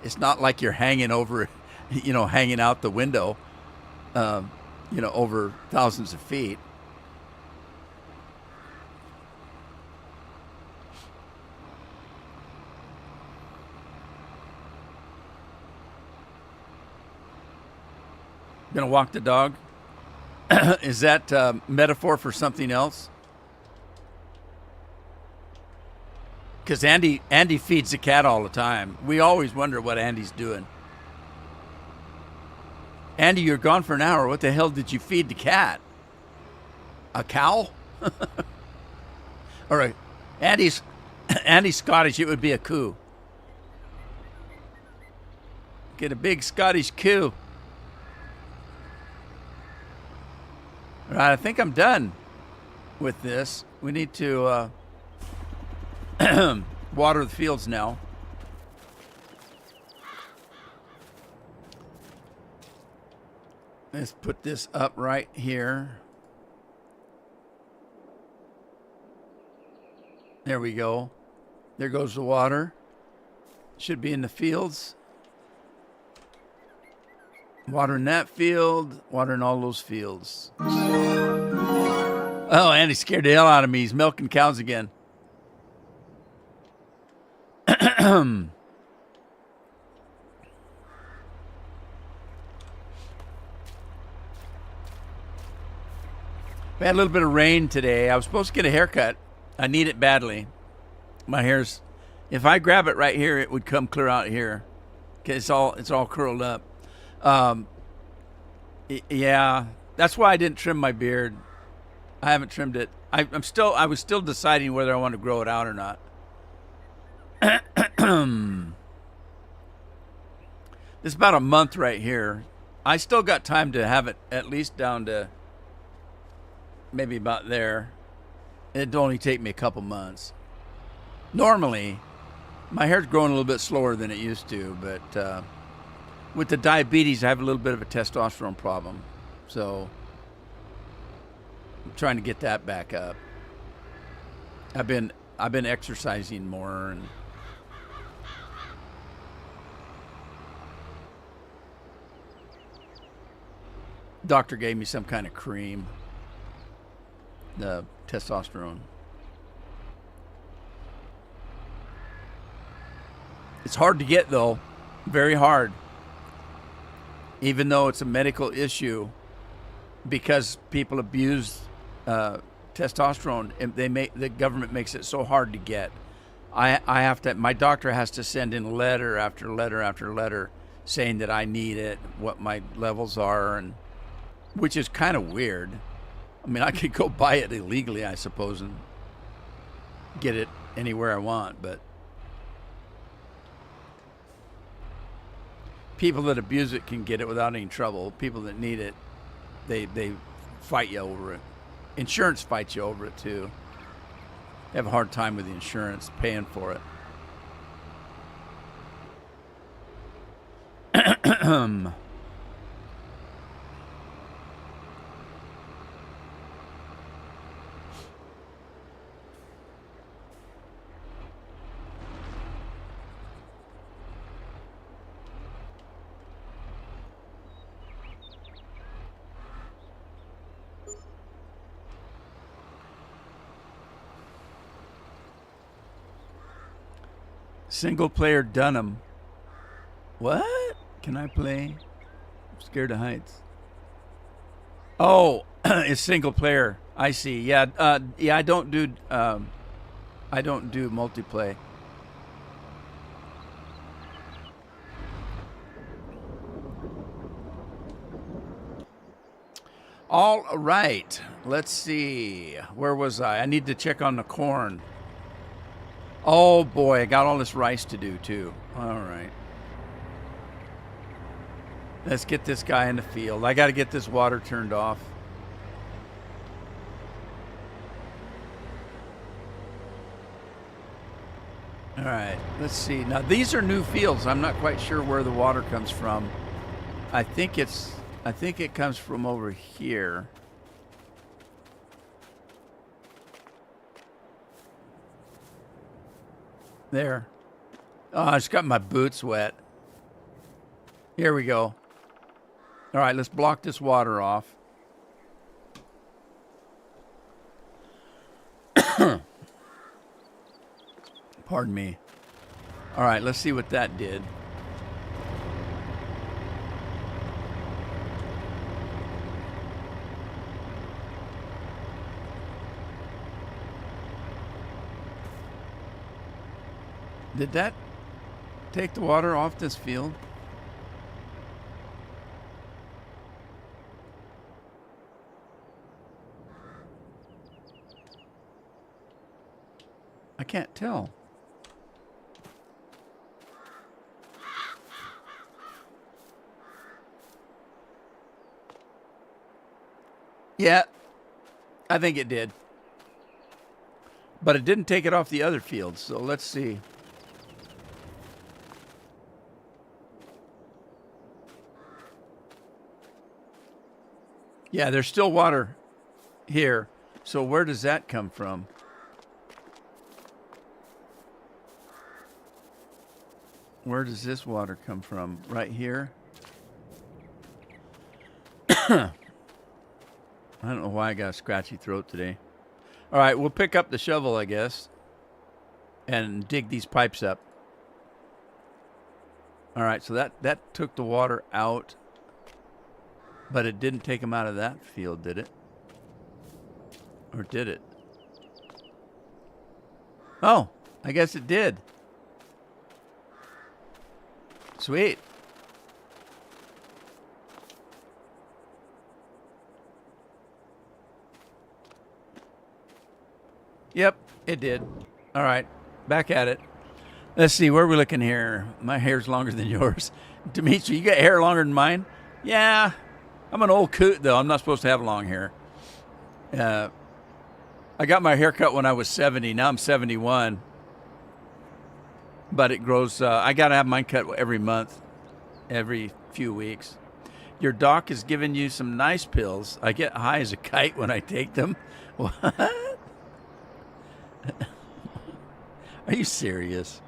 It's not like you're hanging over, hanging out the window, over thousands of feet. Gonna walk the dog? Is that metaphor for something else? Because Andy feeds the cat all the time. We always wonder what Andy's doing. Andy, you're gone for an hour. What the hell did you feed the cat? A cow? All right. Andy's Scottish. It would be a coo. Get a big Scottish coo. All right, I think I'm done with this. We need to water the fields now. Let's put this up right here. There we go. There goes the water. Should be in the fields. Watering that field, watering all those fields. Oh, Andy scared the hell out of me. He's milking cows again. We had a little bit of rain today. I was supposed to get a haircut. I need it badly. My hair's, if I grab it right here, it would come clear out here. Okay, it's all curled up. Yeah, that's why I didn't trim my beard. I haven't trimmed it. I was still deciding whether I want to grow it out or not. It's about a month right here. I still got time to have it at least down to maybe about there. It'd only take me a couple months. Normally, my hair's growing a little bit slower than it used to, but with the diabetes, I have a little bit of a testosterone problem. So I'm trying to get that back up. I've been exercising more, and doctor gave me some kind of cream, the testosterone. It's hard to get, though, very hard, even though it's a medical issue, because people abuse testosterone, and the government makes it so hard to get. My doctor has to send in letter after letter after letter saying that I need it, what my levels are, and which is kind of weird. I mean, I could go buy it illegally, I suppose, and get it anywhere I want, but people that abuse it can get it without any trouble. People that need it, they fight you over it. Insurance fights you over it too. They have a hard time with the insurance paying for it. Single player Dunham. What? Can I play? I'm scared of heights. Oh, it's single player. I see. Yeah, I don't do multiplayer. All right. Let's see. Where was I? I need to check on the corn. Oh boy, I got all this rice to do too. All right. Let's get this guy in the field. I got to get this water turned off. All right, let's see. Now these are new fields. I'm not quite sure where the water comes from. I think it comes from over here. There. Oh, I just got my boots wet. Here we go. All right, let's block this water off. Pardon me. All right, let's see what that did. Did that take the water off this field? I can't tell. Yeah, I think it did. But it didn't take it off the other fields, so let's see. Yeah, there's still water here. So where does that come from? Where does this water come from? Right here? I don't know why I got a scratchy throat today. All right, we'll pick up the shovel, I guess, and dig these pipes up. All right, so that took the water out, but it didn't take them out of that field, did it? Or did it? Oh, I guess it did. Sweet. Yep, it did. All right, back at it. Let's see, where are we looking here? My hair's longer than yours. Dimitri, you got hair longer than mine? Yeah, I'm an old coot, though. I'm not supposed to have long hair. I got my hair cut when I was 70. Now I'm 71. But it grows. I got to have mine cut every month, every few weeks. Your doc is giving you some nice pills. I get high as a kite when I take them. What? Are you serious?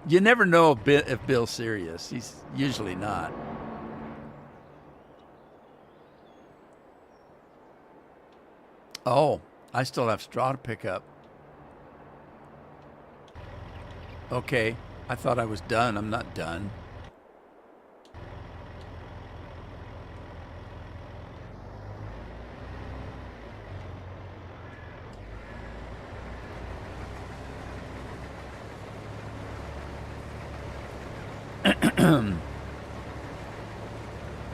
You never know if Bill's serious. He's usually not. Oh, I still have straw to pick up. Okay, I thought I was done. I'm not done.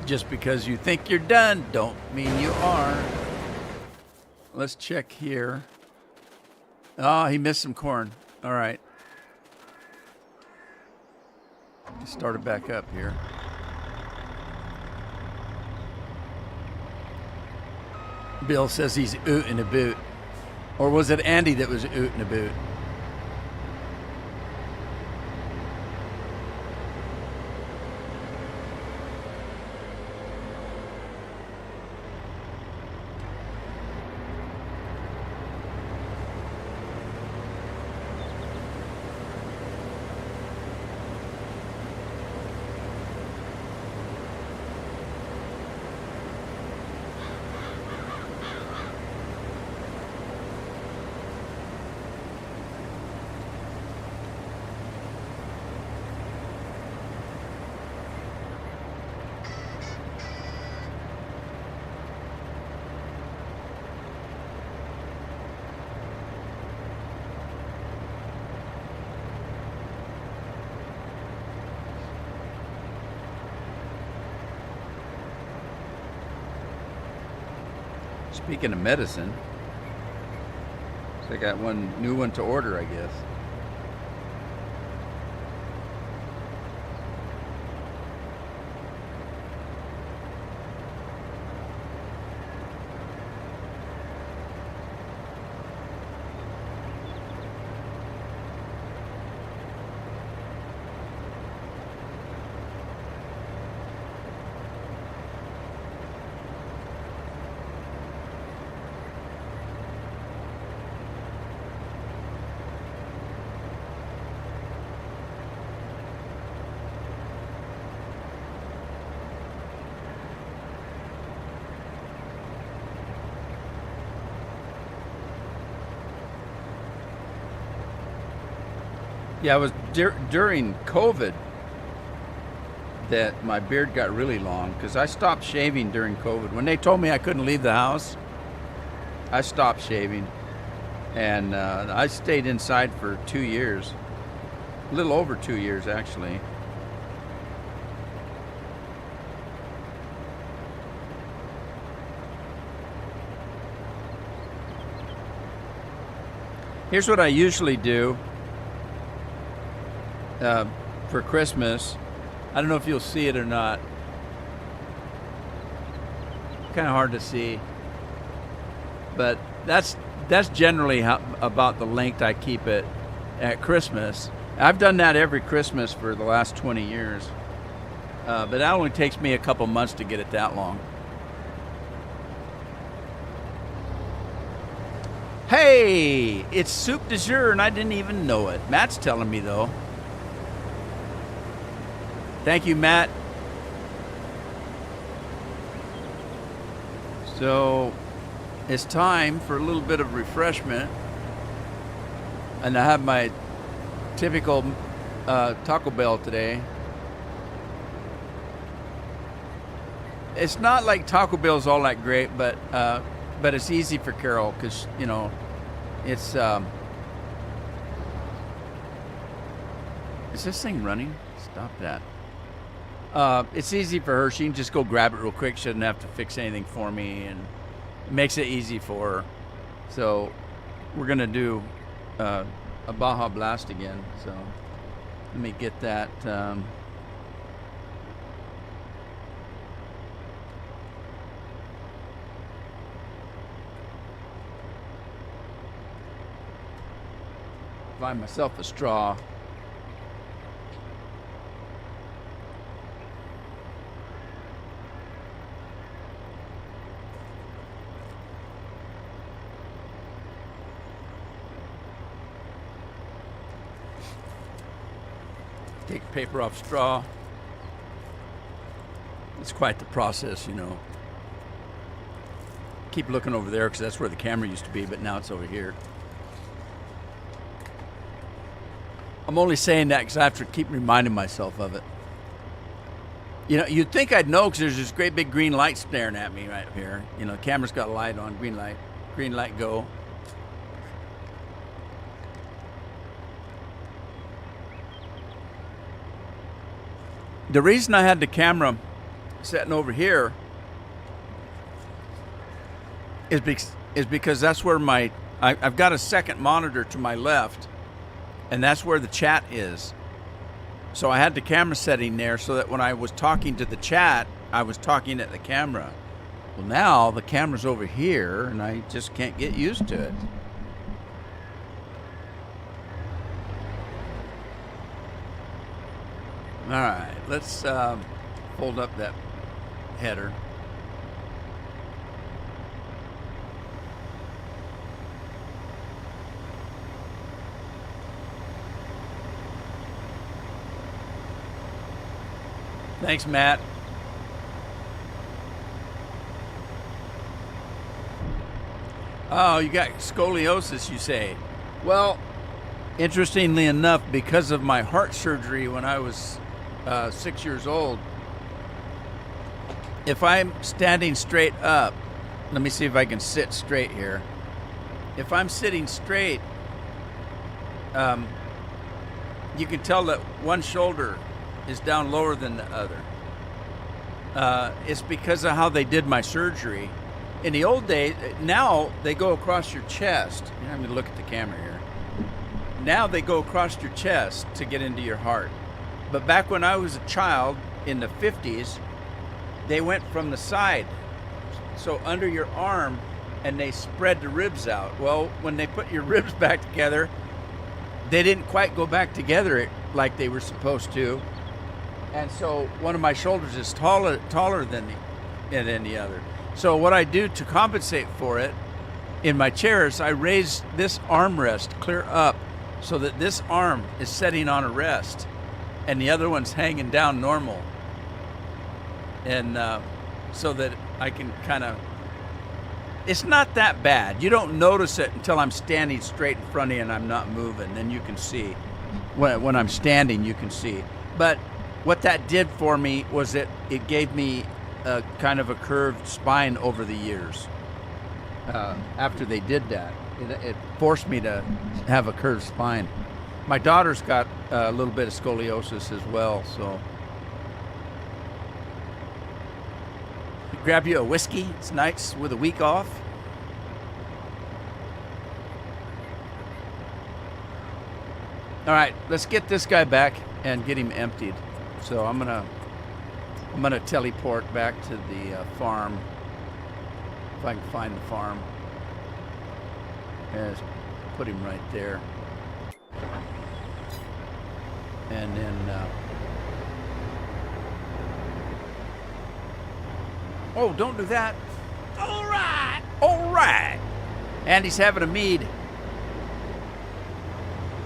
Just because you think you're done, don't mean you are. Let's check here. Oh, he missed some corn. All right. Start it back up here. Bill says he's ootin' a boot. Or was it Andy that was ootin' a boot? Speaking of medicine, so I got one new one to order, I guess. Yeah, it was during COVID that my beard got really long because I stopped shaving during COVID. When they told me I couldn't leave the house, I stopped shaving, and I stayed inside for 2 years, a little over 2 years actually. Here's what I usually do for Christmas. I don't know if you'll see it or not. Kind of hard to see, but that's generally about the length I keep it at Christmas. I've done that every Christmas for the last 20 years, but that only takes me a couple months to get it that long. Hey, it's soup du jour, and I didn't even know it. Matt's telling me, though. Thank you, Matt. So, it's time for a little bit of refreshment. And I have my typical Taco Bell today. It's not like Taco Bell's all that great, but it's easy for Carol because, you know, it's... Is this thing running? Stop that. It's easy for her. She can just go grab it real quick. She doesn't have to fix anything for me, and it makes it easy for her. So we're going to do a Baja Blast again. So let me get that... find myself a straw. Take paper off straw. It's quite the process, you know. Keep looking over there because that's where the camera used to be, but now it's over here. I'm only saying that because I have to keep reminding myself of it. You know, you'd think I'd know because there's this great big green light staring at me right here. You know, the camera's got a light on, green light go. The reason I had the camera sitting over here is because that's where I've got a second monitor to my left. And that's where the chat is. So I had the camera setting there so that when I was talking to the chat, I was talking at the camera. Well, now the camera's over here, and I just can't get used to it. All right, let's fold up that header. Thanks, Matt. Oh, you got scoliosis, you say? Well, interestingly enough, because of my heart surgery when I was 6 years old, if I'm standing straight up, let me see if I can sit straight here. If I'm sitting straight, you can tell that one shoulder is down lower than the other. It's because of how they did my surgery. In the old days, now they go across your chest. I'm going to look at the camera here. Now they go across your chest to get into your heart. But back when I was a child in the 50s, they went from the side, so under your arm, and they spread the ribs out. Well, when they put your ribs back together, they didn't quite go back together like they were supposed to. And so one of my shoulders is taller than the other. So what I do to compensate for it, in my chairs, I raise this armrest clear up so that this arm is setting on a rest and the other one's hanging down normal. And so that I can kind of, it's not that bad. You don't notice it until I'm standing straight in front of you and I'm not moving. Then you can see. when I'm standing, you can see. But what that did for me was it gave me a kind of a curved spine over the years. After they did that, it forced me to have a curved spine. My daughter's got a little bit of scoliosis as well, so. Grab you a whiskey. It's nice with a week off. All right, let's get this guy back and get him emptied. So I'm gonna teleport back to the farm if I can find the farm. And put him right there, and then. Oh, don't do that. All right. All right. Andy's having a mead.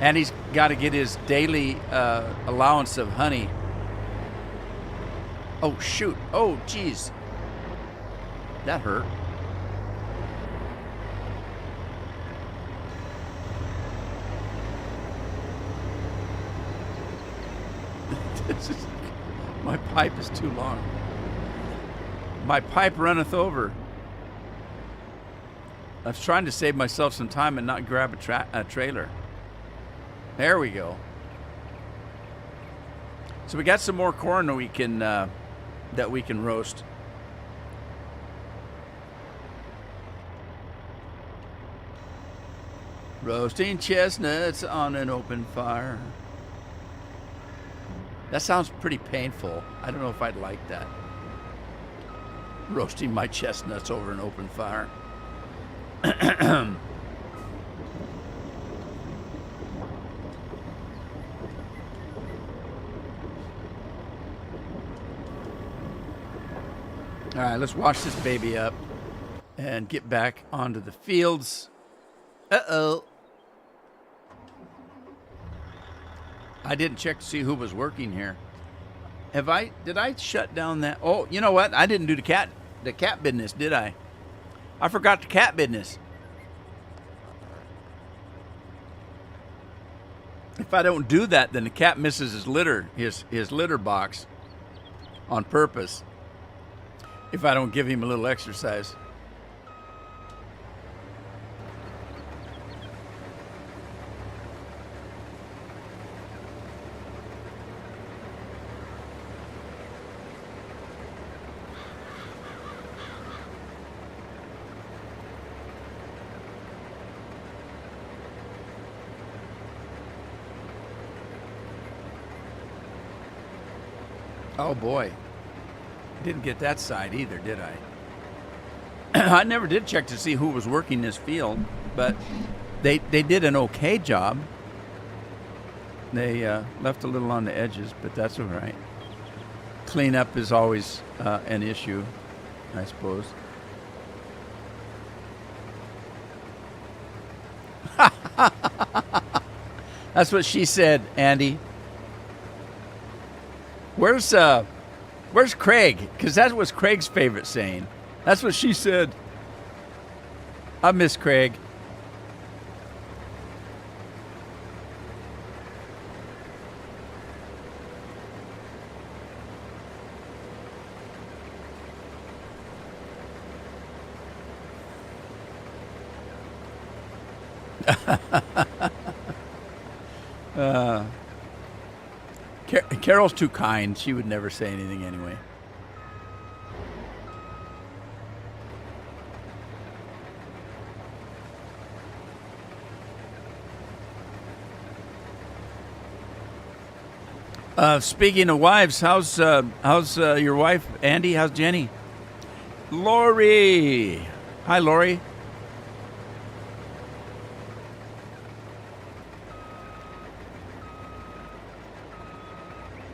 Andy's got to get his daily allowance of honey. Oh, shoot. Oh, geez. That hurt. My pipe is too long. My pipe runneth over. I was trying to save myself some time and not grab a trailer. There we go. So we got some more corn that we can roast. Roasting chestnuts on an open fire. That sounds pretty painful. I don't know if I'd like that. Roasting my chestnuts over an open fire. All right, let's wash this baby up and get back onto the fields. Uh-oh. I didn't check to see who was working here. Did I shut down that? Oh, you know what? I didn't do the cat business, did I? I forgot the cat business. If I don't do that, then the cat misses his litter box on purpose. If I don't give him a little exercise. Oh boy, didn't get that side either, did I? I never did check to see who was working this field, but they did an okay job. They left a little on the edges, but that's all right. Cleanup is always an issue, I suppose. That's what she said, Andy. Where's Craig? Because that was Craig's favorite saying. That's what she said. I miss Craig. Carol's too kind. She would never say anything anyway. Speaking of wives, how's your wife, Andy? How's Jenny? Lori. Hi, Lori.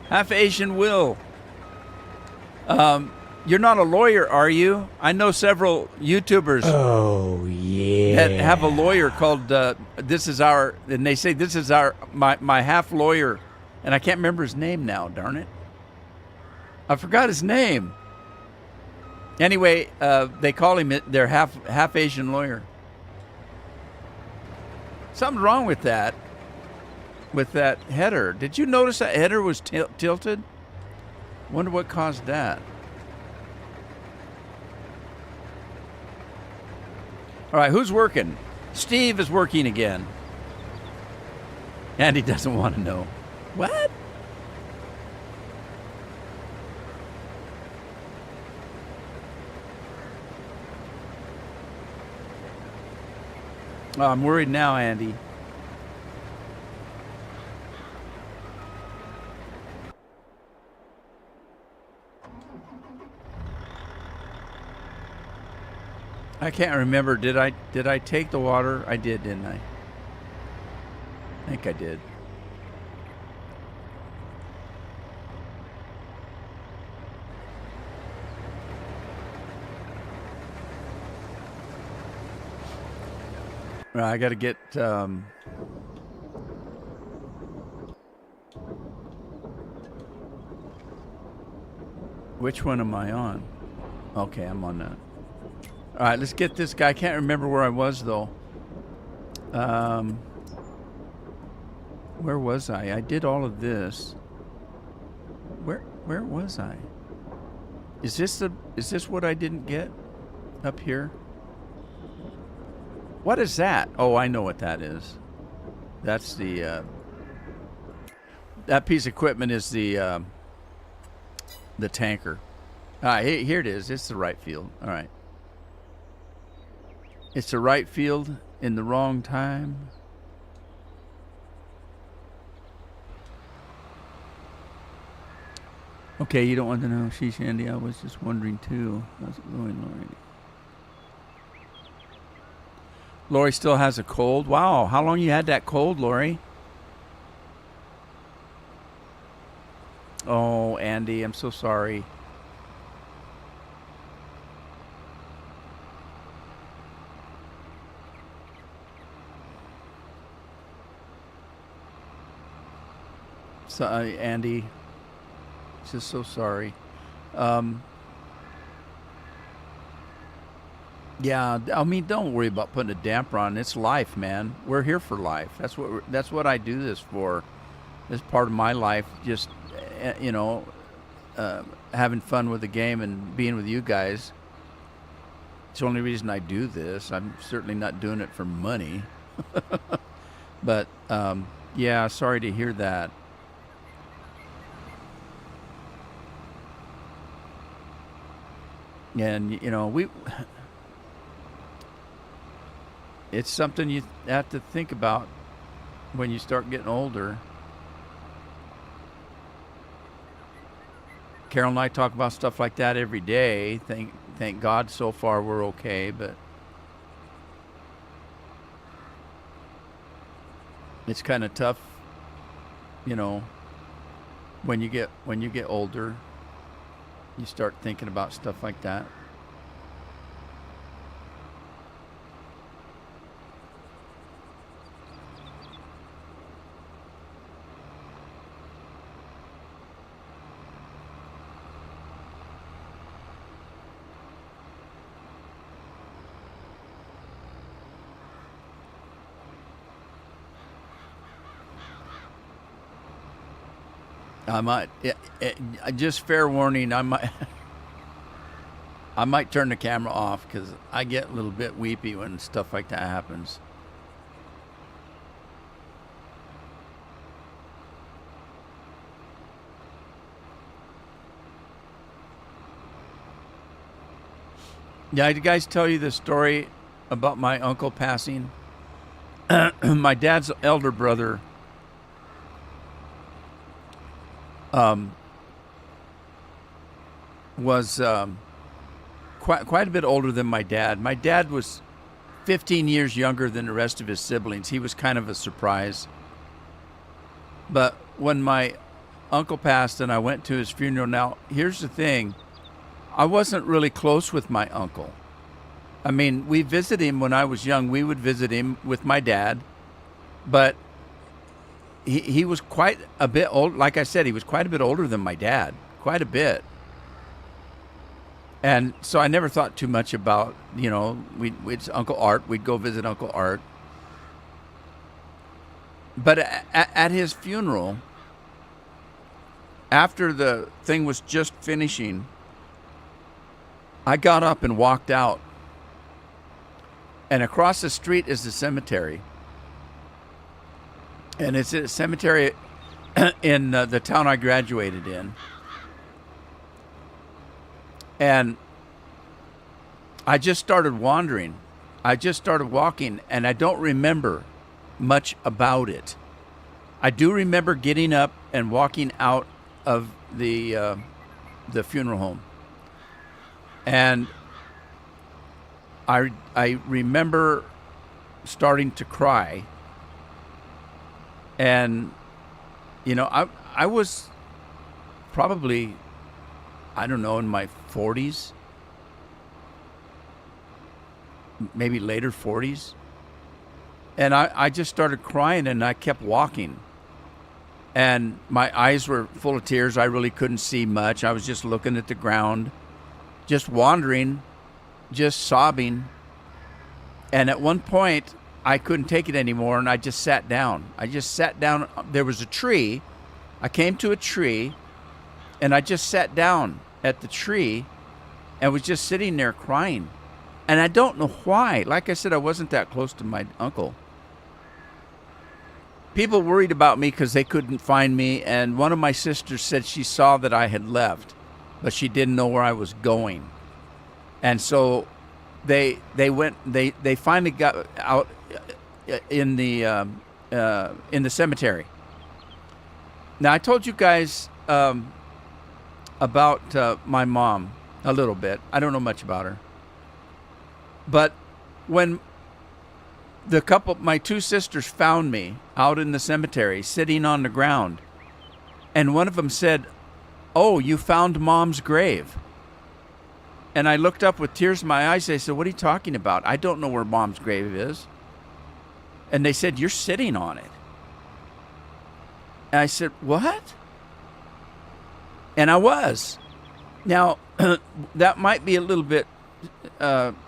Half Asian Will. You're not a lawyer, are you? I know several YouTubers. Oh yeah. That have a lawyer called This Is Our, and they say this is my half lawyer, and I can't remember his name now. Darn it, I forgot his name. Anyway, they call him their half Asian lawyer. Something's wrong with that. with that header. Did you notice that header was tilted? Wonder what caused that. All right, who's working? Steve is working again. And he doesn't want to know. What? Oh, I'm worried now, Andy. I can't remember. Did I take the water? I did, didn't I? I think I did. I got to get which one am I on? Okay, I'm on that. All right, let's get this guy. I can't remember where I was though. Where was I? I did all of this. Where was I? Is this what I didn't get up here? What is that? Oh, I know what that is. That's the that piece of equipment is the tanker. All right, here it is. It's the right field. All right. It's the right field in the wrong time. Okay, you don't want to know. Sheesh, Andy, I was just wondering too. How's it going, Lori? Lori still has a cold. Wow, how long you had that cold, Lori? Oh, Andy, I'm so sorry. So, Andy, just so sorry. Yeah, I mean, don't worry about putting a damper on. It's life, man. We're here for life. That's what I do this for. It's part of my life. Just having fun with the game and being with you guys. It's the only reason I do this. I'm certainly not doing it for money. But yeah, sorry to hear that. And it's something you have to think about when you start getting older. Carol and I talk about stuff like that every day. Thank God so far we're okay, but it's kind of tough, when you get older, you start thinking about stuff like that. I might, just fair warning, I might turn the camera off because I get a little bit weepy when stuff like that happens. Yeah, did you guys tell you the story about my uncle passing? My dad's elder brother was quite a bit older than my dad. My dad was 15 years younger than the rest of his siblings. He was kind of a surprise. But when my uncle passed and I went to his funeral, now here's the thing. I wasn't really close with my uncle. I mean, we visited him when I was young. We would visit him with my dad. But he was quite a bit old. Like I said, he was quite a bit older than my dad. Quite a bit. And so I never thought too much about, it's Uncle Art. We'd go visit Uncle Art. But at his funeral, after the thing was just finishing, I got up and walked out. And across the street is the cemetery. And it's a cemetery in the town I graduated in. And I just started wandering. I just started walking, and I don't remember much about it. I do remember getting up and walking out of the funeral home. And I remember starting to cry. And, you know, I was probably, I don't know, in my 40s, maybe later 40s. And I just started crying, and I kept walking. And my eyes were full of tears. I really couldn't see much. I was just looking at the ground, just wandering, just sobbing. And at one point, I couldn't take it anymore, and I just sat down. I just sat down. There was a tree. I came to a tree, and I just sat down at the tree and was just sitting there crying. And I don't know why. Like I said, I wasn't that close to my uncle. People worried about me because they couldn't find me, and one of my sisters said she saw that I had left, but she didn't know where I was going. And so they finally got out in the cemetery. Now, I told you guys about my mom a little bit. I don't know much about her. But when my two sisters found me out in the cemetery, sitting on the ground, and one of them said, "Oh, you found Mom's grave." And I looked up with tears in my eyes. They said, "What are you talking about? I don't know where Mom's grave is." And they said, "You're sitting on it." And I said, "What?" And I was. Now, that might be a little bit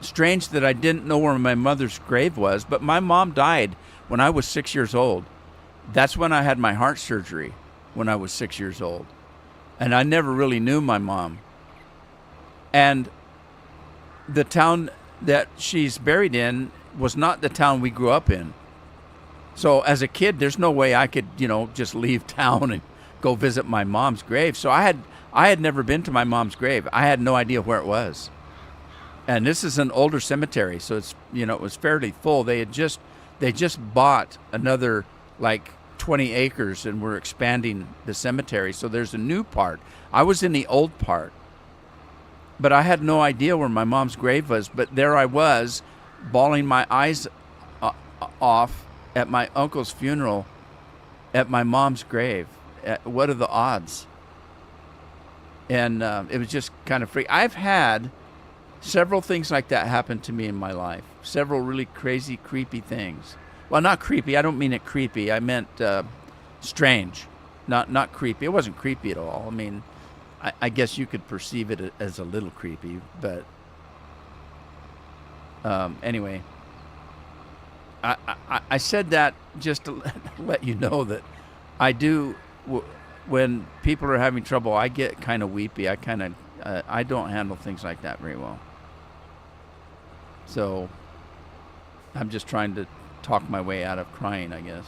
strange that I didn't know where my mother's grave was, but my mom died when I was 6 years old. That's when I had my heart surgery, when I was 6 years old. And I never really knew my mom. And the town that she's buried in was not the town we grew up in. So as a kid, there's no way I could, just leave town and go visit my mom's grave. So I had never been to my mom's grave. I had no idea where it was. And this is an older cemetery, so it's, it was fairly full. They just bought another like 20 acres and were expanding the cemetery. So there's a new part. I was in the old part, but I had no idea where my mom's grave was. But there I was, bawling my eyes off at my uncle's funeral at my mom's grave. What are the odds? And it was just kind of freak. I've had several things like that happen to me in my life. Several really crazy, creepy things. Well, not creepy. I don't mean it creepy. I meant strange. Not creepy. It wasn't creepy at all. I mean, I guess you could perceive it as a little creepy, but anyway. I said that just to let you know that I do, when people are having trouble, I get kind of weepy. I don't handle things like that very well. So I'm just trying to talk my way out of crying, I guess.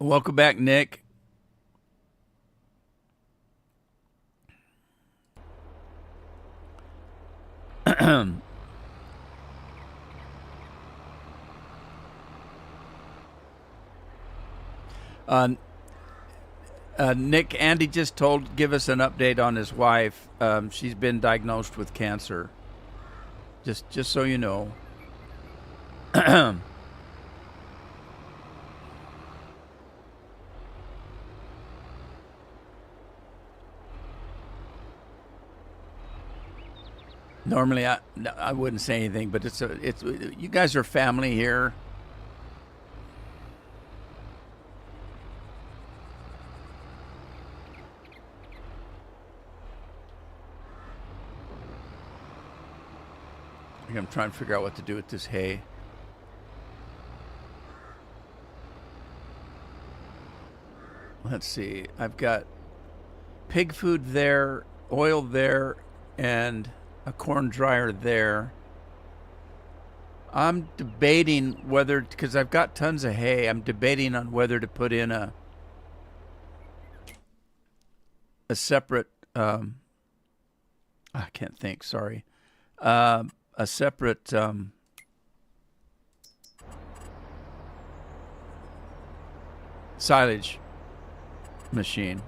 Welcome back, Nick. uh, Nick, Andy just give us an update on his wife. She's been diagnosed with cancer. Just so you know. Normally, I wouldn't say anything, but it's you guys are family here. I'm trying to figure out what to do with this hay. Let's see. I've got pig food there, oil there, and a corn dryer there. I'm debating whether, because I've got tons of hay, I'm debating on whether to put in a separate, I can't think, sorry, a separate silage machine.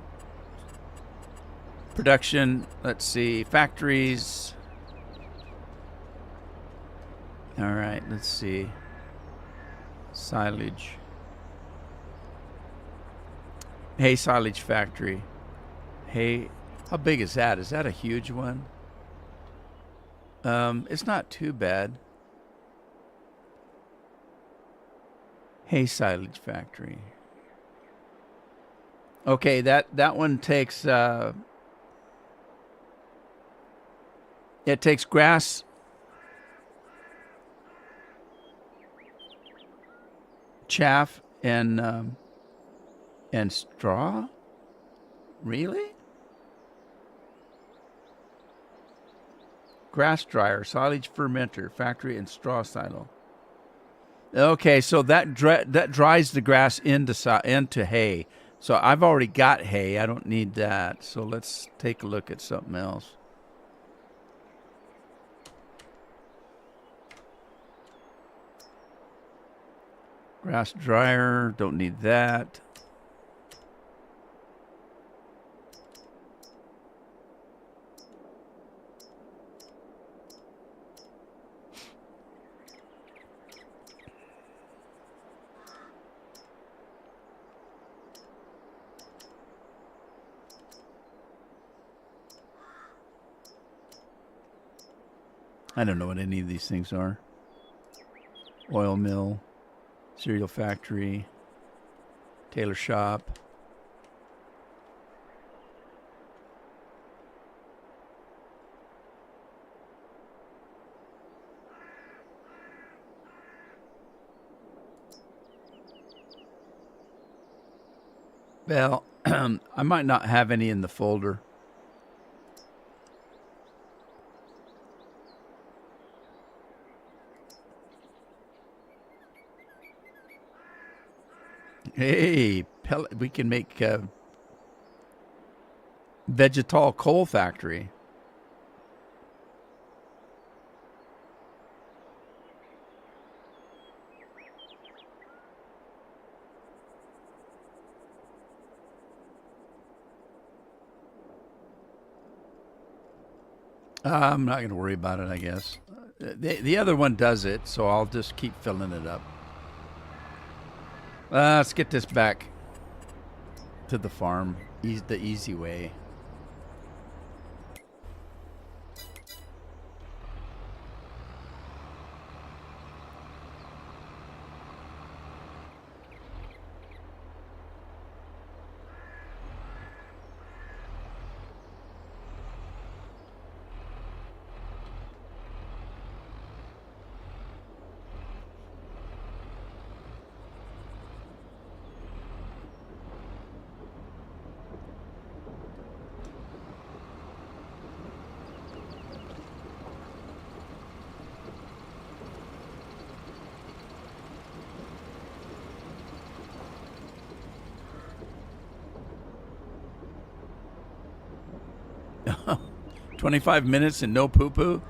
Production, let's see, factories. All right, let's see. Silage. Hay silage factory. Hay, how big is that? Is that a huge one? It's not too bad. Hay silage factory. Okay, that one takes it takes grass, chaff, and straw. Really? Grass dryer, silage fermenter, factory, and straw silo. Okay, so that dries the grass into hay. So I've already got hay. I don't need that. So let's take a look at something else. Grass dryer, don't need that. I don't know what any of these things are. Oil mill, cereal factory, tailor shop. Well, I might not have any in the folder. Hey, we can make vegetal coal factory. I'm not going to worry about it, I guess. The other one does it, so I'll just keep filling it up. Let's get this back to the farm the easy way. 25 minutes and no poo-poo?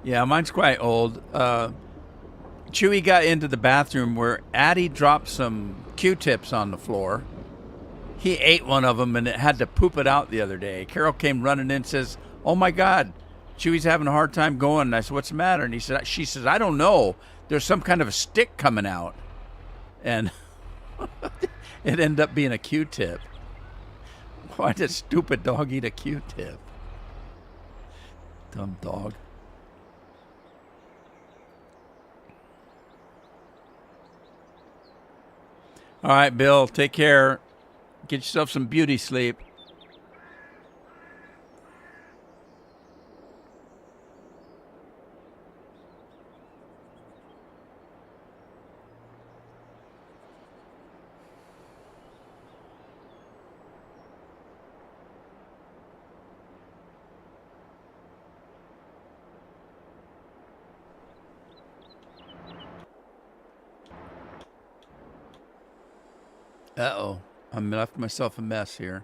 Yeah, mine's quite old. Chewy got into the bathroom where Addie dropped some Q-tips on the floor. He ate one of them and it had to poop it out the other day. Carol came running in and says, "Oh my God, Chewy's having a hard time going." And I said, "What's the matter?" And she says, "I don't know. There's some kind of a stick coming out." And it ended up being a Q-tip. Why did stupid dog eat a Q-tip? Dumb dog. All right, Bill, take care. Get yourself some beauty sleep. Uh-oh. I left myself a mess here.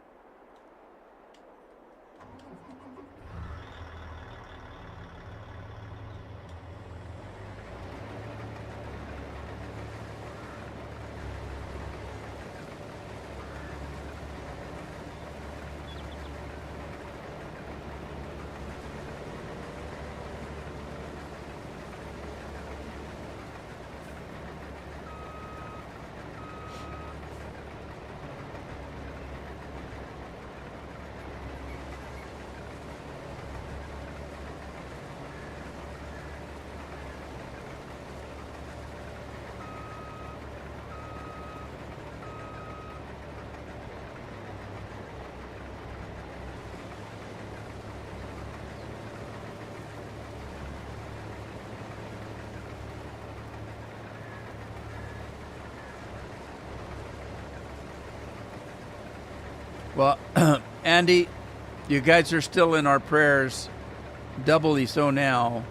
Well, Andy, you guys are still in our prayers, doubly so now.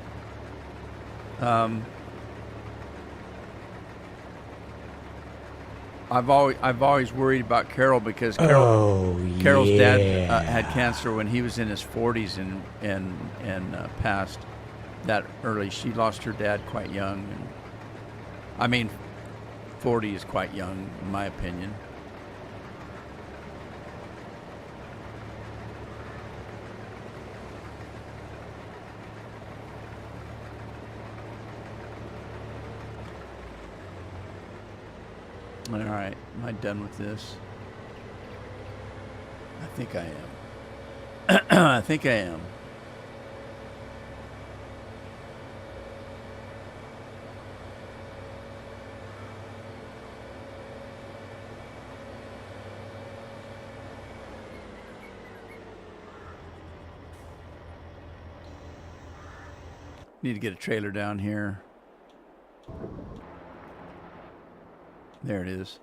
I've always worried about Carol because Carol's dad had cancer when he was in his 40s and passed that early. She lost her dad quite young. And, I mean, 40 is quite young in my opinion. All right, am I done with this? I think I am. I think I am. Need to get a trailer down here. There it is.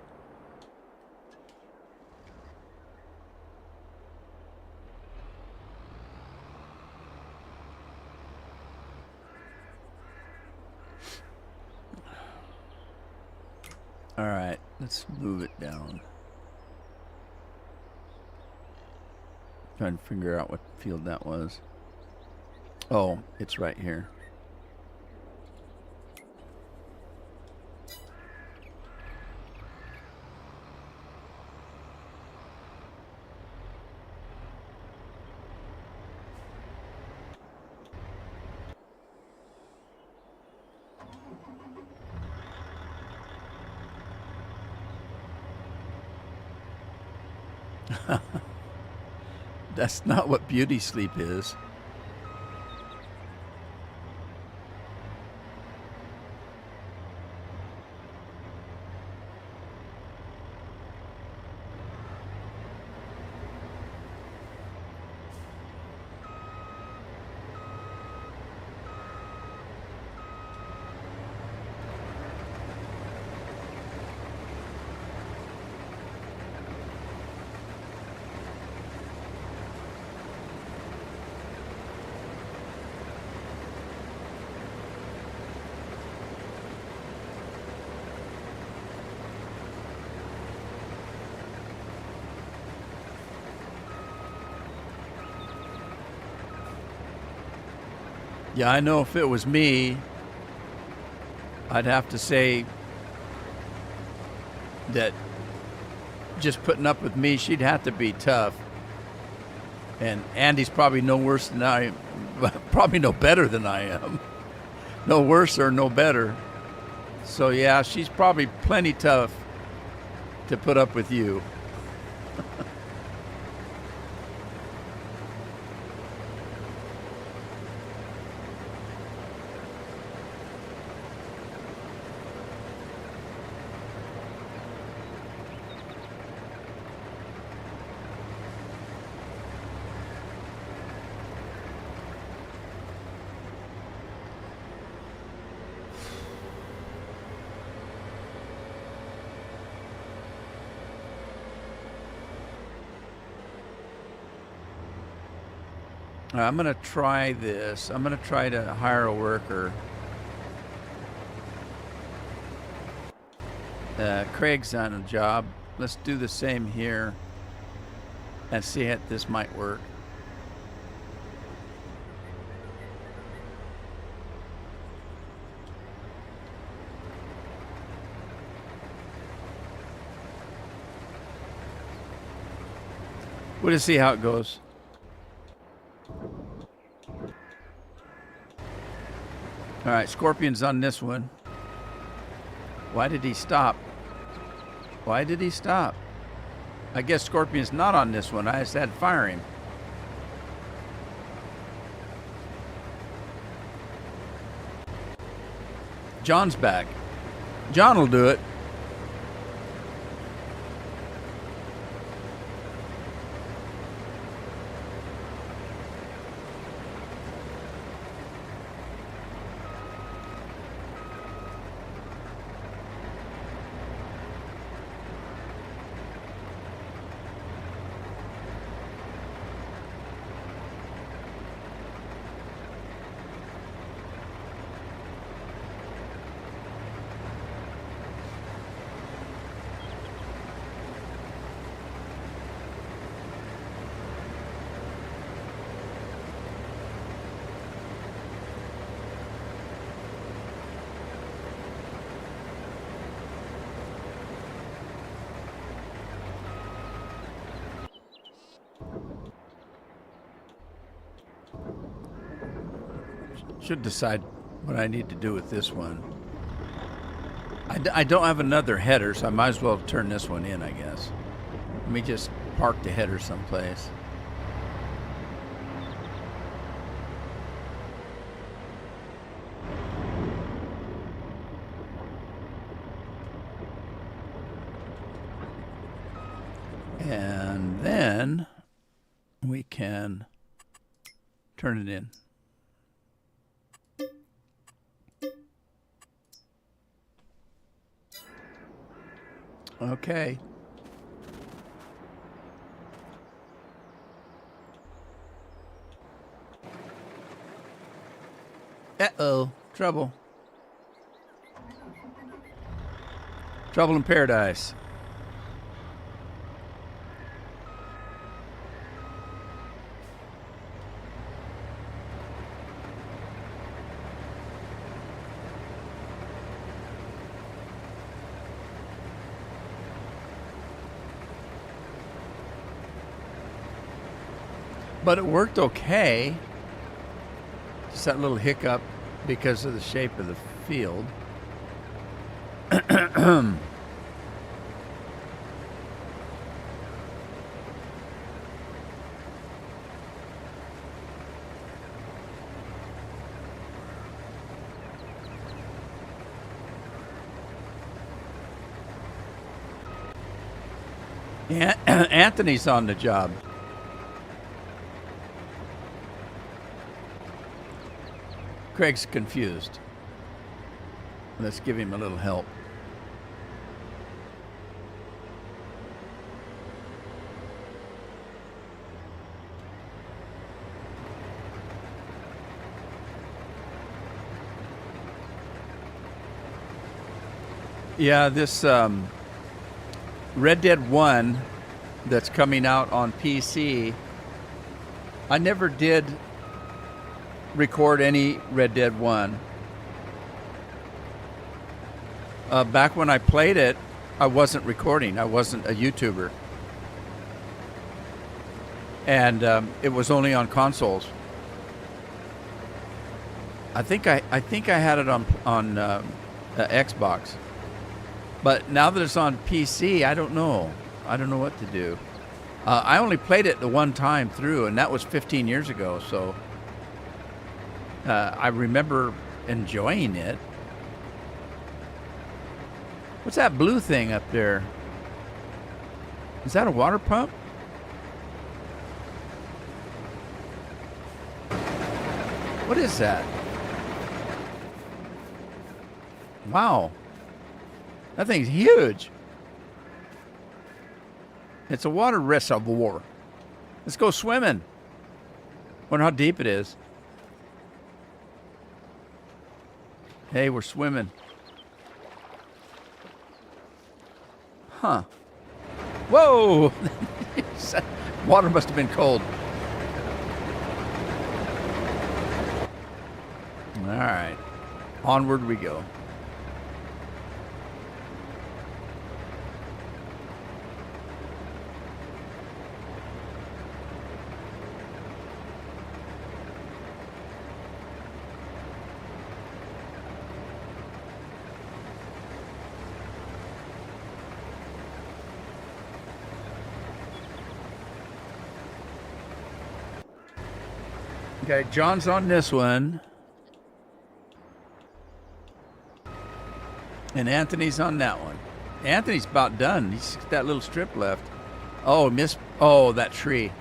All right, let's move it down. Trying to figure out what field that was. Oh, it's right here. That's not what beauty sleep is. Yeah, I know if it was me, I'd have to say that just putting up with me, she'd have to be tough. And Andy's probably no worse than I am, probably no better than I am. No worse or no better. So yeah, she's probably plenty tough to put up with you. I'm going to try this. I'm going to try to hire a worker. Craig's on a job. Let's do the same here and see if this might work. We'll just see how it goes. All right, Scorpion's on this one. Why did he stop? Why did he stop? I guess Scorpion's not on this one. I just had to fire him. John's back. John will do it. Should decide what I need to do with this one. I don't have another header, so I might as well turn this one in, I guess. Let me just park the header someplace. And then we can turn it in. Okay. Uh-oh. Trouble. Trouble in paradise. But it worked okay. Just that little hiccup because of the shape of the field. Anthony's on the job. Craig's confused. Let's give him a little help. Yeah, this Red Dead 1 that's coming out on PC, I never did record any Red Dead 1. Back when I played it, I wasn't recording. I wasn't a YouTuber. And it was only on consoles. I think I had it on Xbox. But now that it's on PC, I don't know. I don't know what to do. I only played it the one time through, and that was 15 years ago. So I remember enjoying it. What's that blue thing up there? Is that a water pump? What is that? Wow. That thing's huge. It's a water reservoir. Let's go swimming. Wonder how deep it is. Hey, we're swimming. Huh. Whoa! Water must have been cold. All right. Onward we go. Okay, John's on this one. And Anthony's on that one. Anthony's about done. He's got that little strip left. Oh, that tree.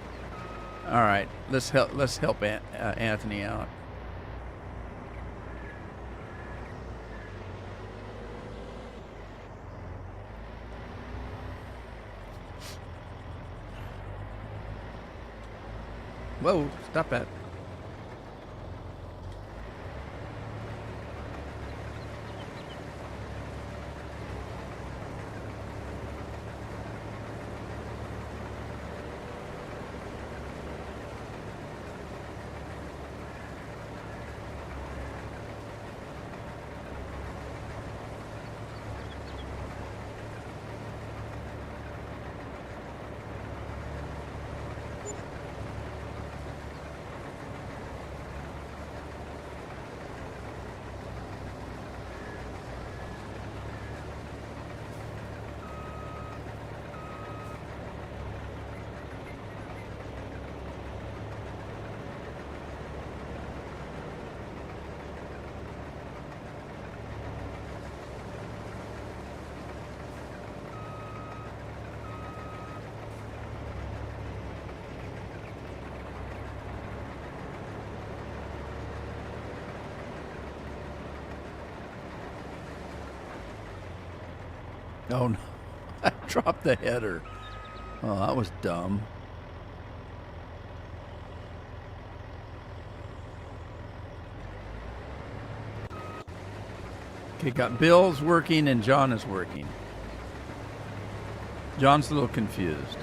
All right, let's help Anthony out. Whoa, stop that. Oh no, I dropped the header. Oh, that was dumb. Okay, got Bill's working and John is working. John's a little confused.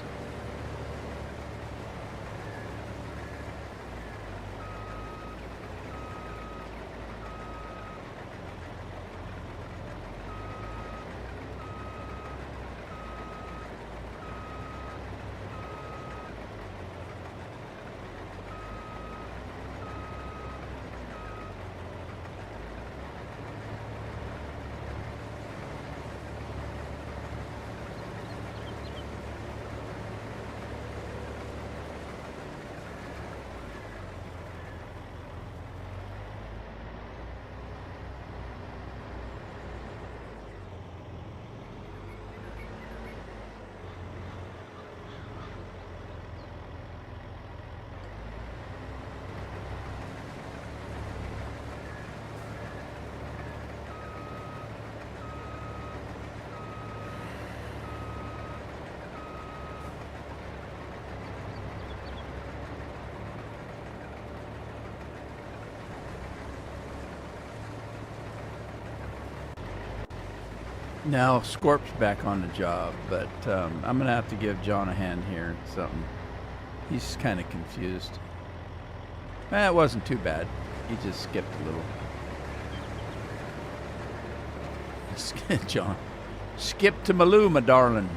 Now Scorp's back on the job, but I'm gonna have to give John a hand here. Something. He's kind of confused. It wasn't too bad. He just skipped a little. John, skip to Maloo, my darling.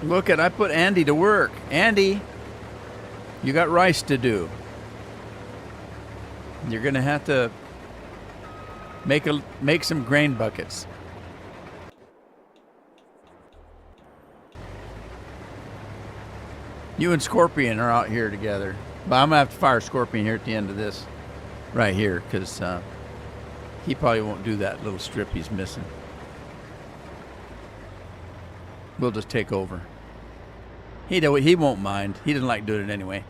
Look at, I put Andy to work. Andy, you got rice to do. You're gonna have to make some grain buckets. You and Scorpion are out here together. But I'm gonna have to fire Scorpion here at the end of this, right here, because he probably won't do that little strip he's missing. We'll just take over. He won't mind. He doesn't like doing it anyway.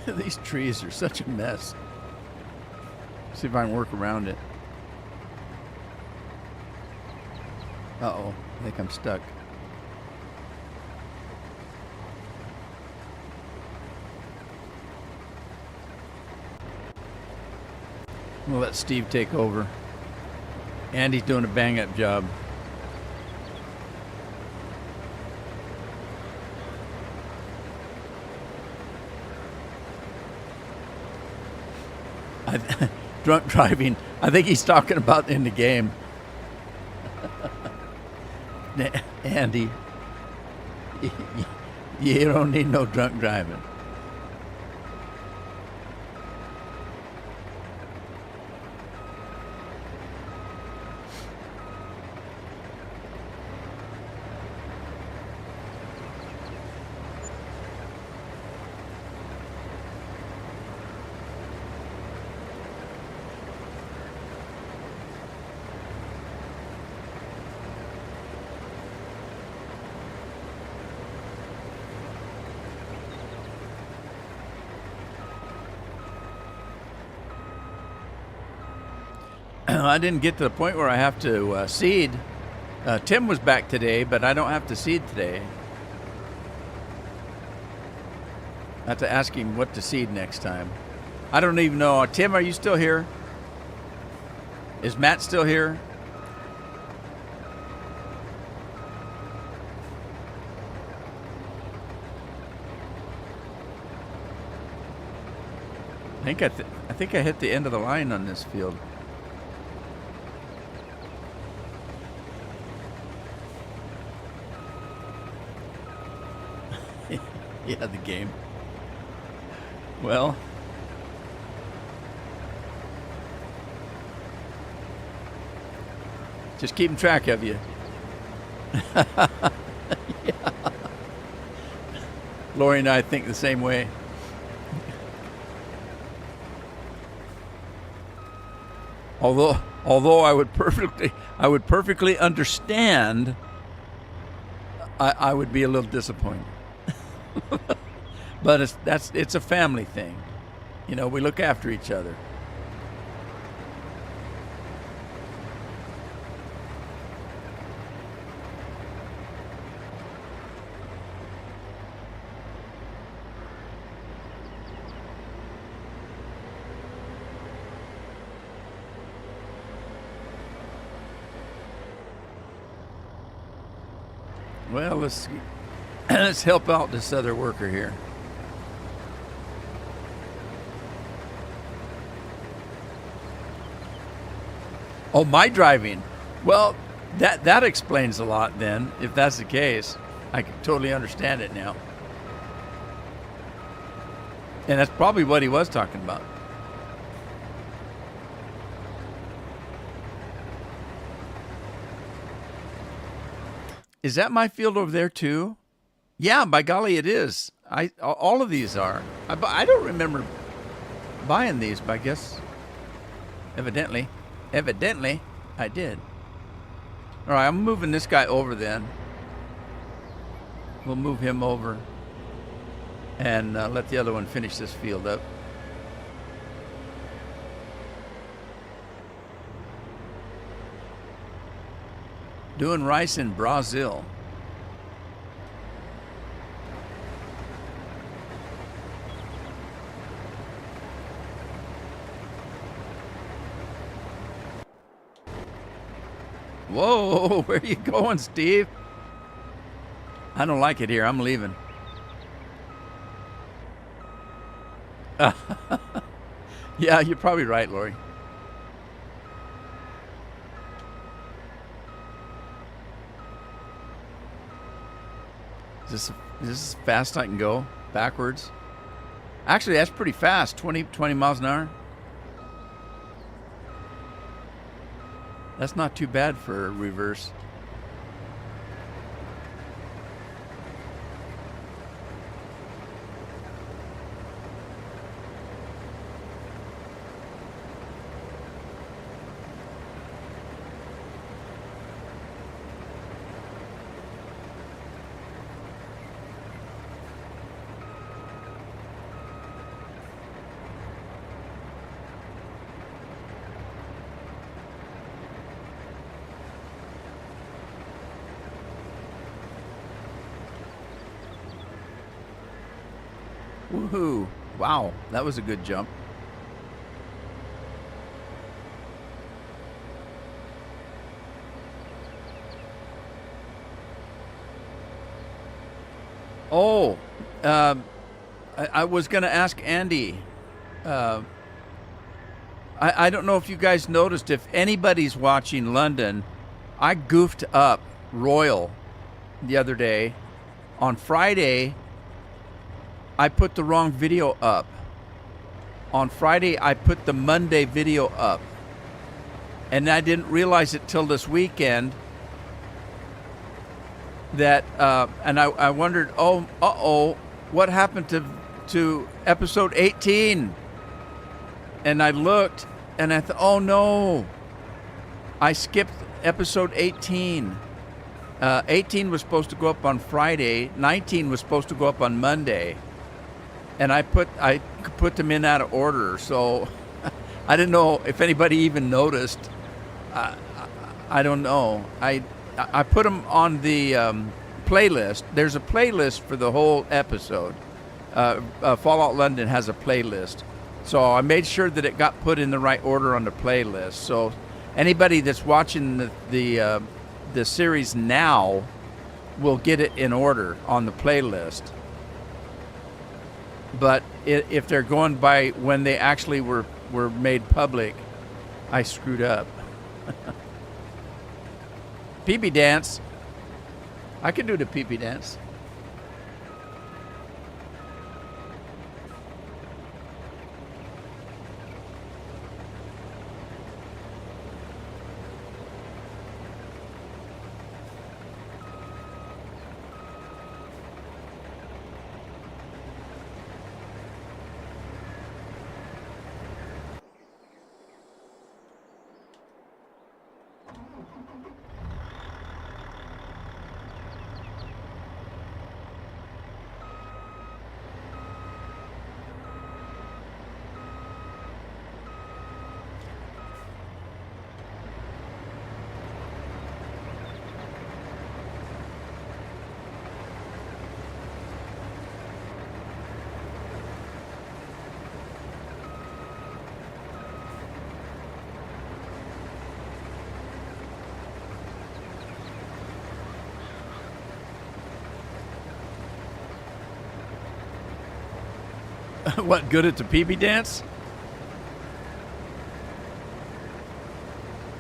These trees are such a mess. See if I can work around it. Uh-oh, I think I'm stuck. We'll let Steve take over. Andy's doing a bang-up job. Drunk driving. I think he's talking about in the game. Andy, you don't need no drunk driving. I didn't get to the point where I have to seed. Tim was back today, but I don't have to seed today. I have to ask him what to seed next time. I don't even know. Tim, are you still here? Is Matt still here? I think I hit the end of the line on this field. Yeah, the game. Well, just keeping track of you. Yeah. Lori and I think the same way. Although I would perfectly understand, I would be a little disappointed. But it's a family thing. You know, we look after each other. Well, let's help out this other worker here. Oh, my driving. Well, that explains a lot then, if that's the case. I can totally understand it now. And that's probably what he was talking about. Is that my field over there too? Yeah, by golly, it is. All of these are. I don't remember buying these, but I guess evidently I did. All right, I'm moving this guy over then. We'll move him over and let the other one finish this field up. Doing rice in Brazil. Whoa, where are you going, Steve? I don't like it here. I'm leaving. Yeah, you're probably right, Lori. Is this as fast I can go? Backwards? Actually, that's pretty fast. 20 miles an hour. That's not too bad for reverse. Woohoo. Wow, that was a good jump. Oh, I was going to ask Andy. I don't know if you guys noticed, if anybody's watching London, I goofed up Royal the other day. On Friday, I put the wrong video up. On Friday, I put the Monday video up. And I didn't realize it till this weekend that, and I wondered, what happened to episode 18? And I looked, and I thought, oh no, I skipped episode 18. 18 was supposed to go up on Friday. 19 was supposed to go up on Monday. And I put them in out of order, so I didn't know if anybody even noticed I don't know. I put them on the playlist. There's a playlist for the whole episode. Fallout London has a playlist, so I made sure that it got put in the right order on the playlist. So anybody that's watching the series now will get it in order on the playlist. But if they're going by when they actually were made public, I screwed up. Pee-pee dance. I can do the pee-pee dance. What, good at the pee-pee dance?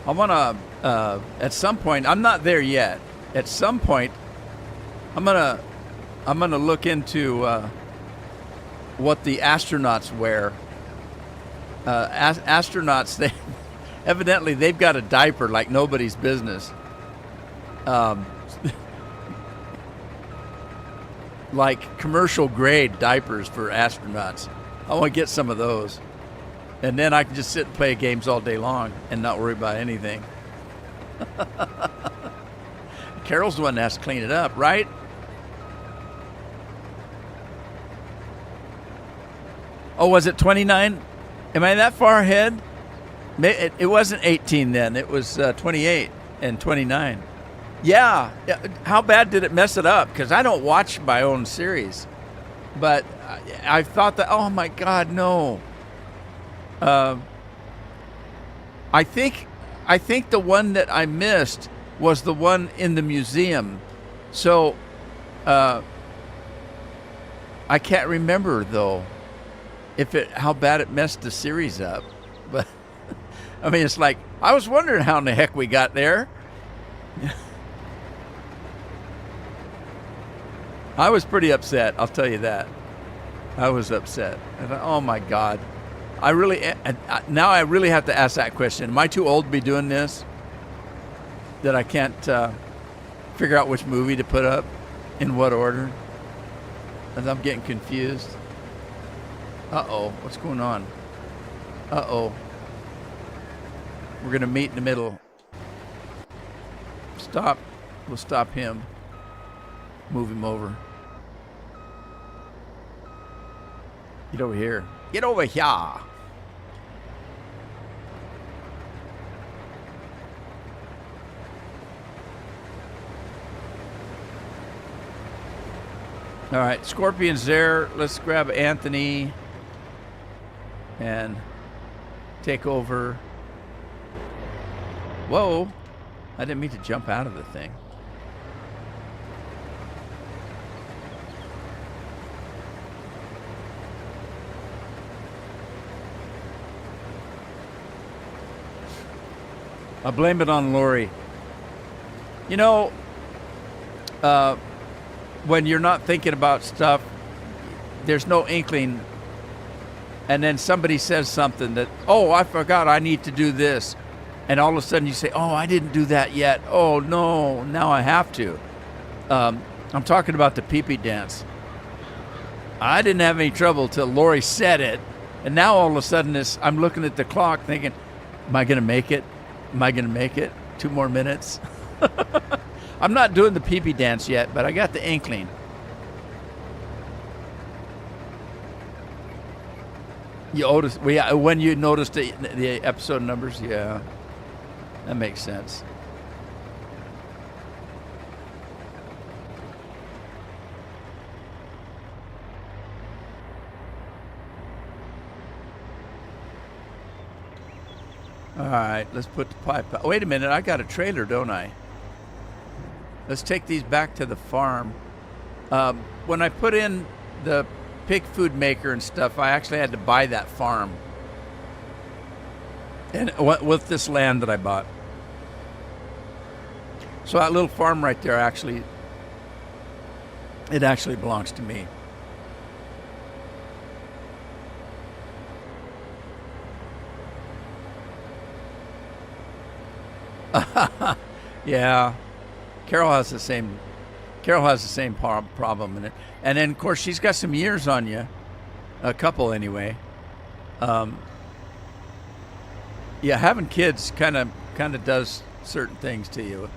I want to, at some point, I'm not there yet. At some point, I'm gonna look into what the astronauts wear. Astronauts, they evidently they've got a diaper like nobody's business. Like commercial grade diapers for astronauts. I want to get some of those. And then I can just sit and play games all day long and not worry about anything. Carol's the one that has to clean it up, right? Oh, was it 29? Am I that far ahead? It wasn't 18 then. It was 28 and 29. Yeah. How bad did it mess it up? Because I don't watch my own series. But I thought that, oh my God, no. I think the one that I missed was the one in the museum. So I can't remember though how bad it messed the series up. But I mean, it's like I was wondering how in the heck we got there. I was pretty upset, I'll tell you that. I was upset. I thought, oh my God. Now I really have to ask that question. Am I too old to be doing this? That I can't figure out which movie to put up in what order? As I'm getting confused. Uh-oh, what's going on? Uh-oh. We're going to meet in the middle. Stop. We'll stop him. Move him over. Get over here. Get over here. All right, Scorpion's there. Let's grab Anthony and take over. Whoa. I didn't mean to jump out of the thing. I blame it on Lori. You know, when you're not thinking about stuff, there's no inkling. And then somebody says something that, oh, I forgot I need to do this. And all of a sudden you say, oh, I didn't do that yet. Oh, no, now I have to. I'm talking about the pee-pee dance. I didn't have any trouble till Lori said it. And now all of a sudden I'm looking at the clock thinking, am I going to make it? Am I going to make it? 2 more minutes? I'm not doing the pee-pee dance yet, but I got the inkling. When you noticed the episode numbers, yeah. That makes sense. All right, let's put the pipe out. Wait a minute, I got a trailer, don't I? Let's take these back to the farm. When I put in the pig food maker and stuff, I actually had to buy that farm. And with this land that I bought. So that little farm right there it actually belongs to me. Yeah, Carol has the same problem in it, and then of course she's got some years on you, a couple anyway. Yeah, having kids kind of does certain things to you,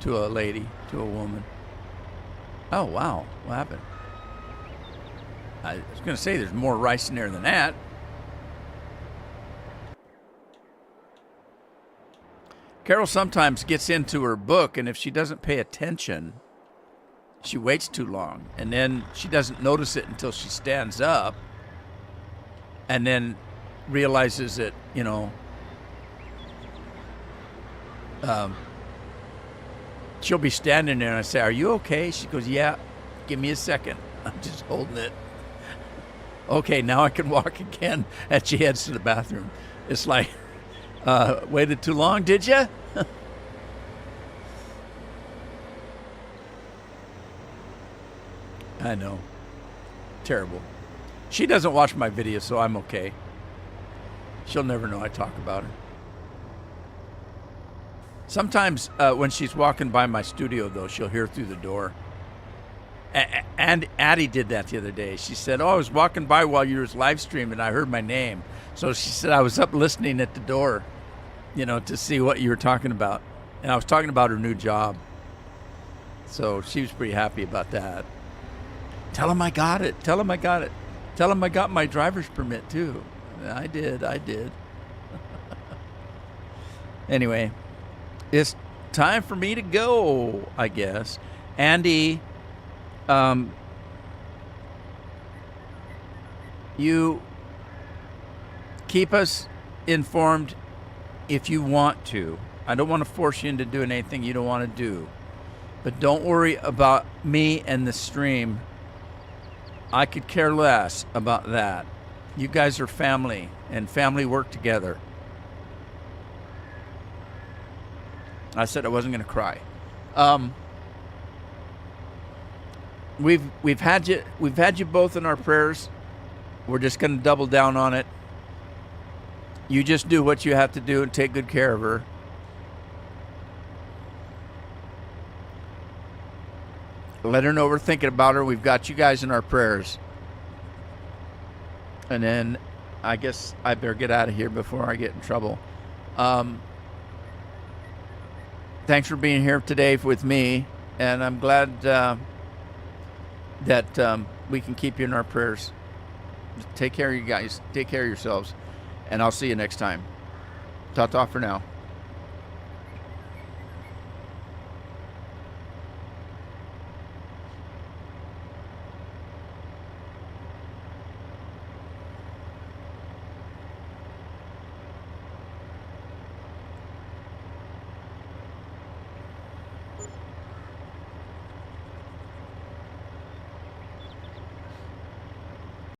to a lady, to a woman. Oh wow, what happened? I was gonna say there's more rice in there than that. Carol sometimes gets into her book, and if she doesn't pay attention, she waits too long, and then she doesn't notice it until she stands up, and then realizes that, she'll be standing there, and I say, "Are you okay?" She goes, "Yeah, give me a second. I'm just holding it." Okay, now I can walk again, and she heads to the bathroom. It's like, waited too long, did you? I know. Terrible. She doesn't watch my videos, so I'm okay. She'll never know I talk about her. Sometimes when she's walking by my studio, though, she'll hear through the door. And Addie did that the other day. She said, "Oh, I was walking by while you was live streaming, and I heard my name." So she said, "I was up listening at the door, to see what you were talking about." And I was talking about her new job. So she was pretty happy about that. Tell him I got it. Tell him I got it. Tell him I got my driver's permit, too. I did. Anyway, it's time for me to go, I guess. Andy, you keep us informed if you want to. I don't want to force you into doing anything you don't want to do. But don't worry about me and the stream. I could care less about that. You guys are family, and family work together. I said I wasn't going to cry. We've had you both in our prayers. We're just going to double down on it. You just do what you have to do and take good care of her. Let her know we're thinking about her. We've got you guys in our prayers. And then I guess I better get out of here before I get in trouble. Thanks for being here today with me. And I'm glad that we can keep you in our prayers. Take care of you guys. Take care of yourselves. And I'll see you next time. Ta-ta for now.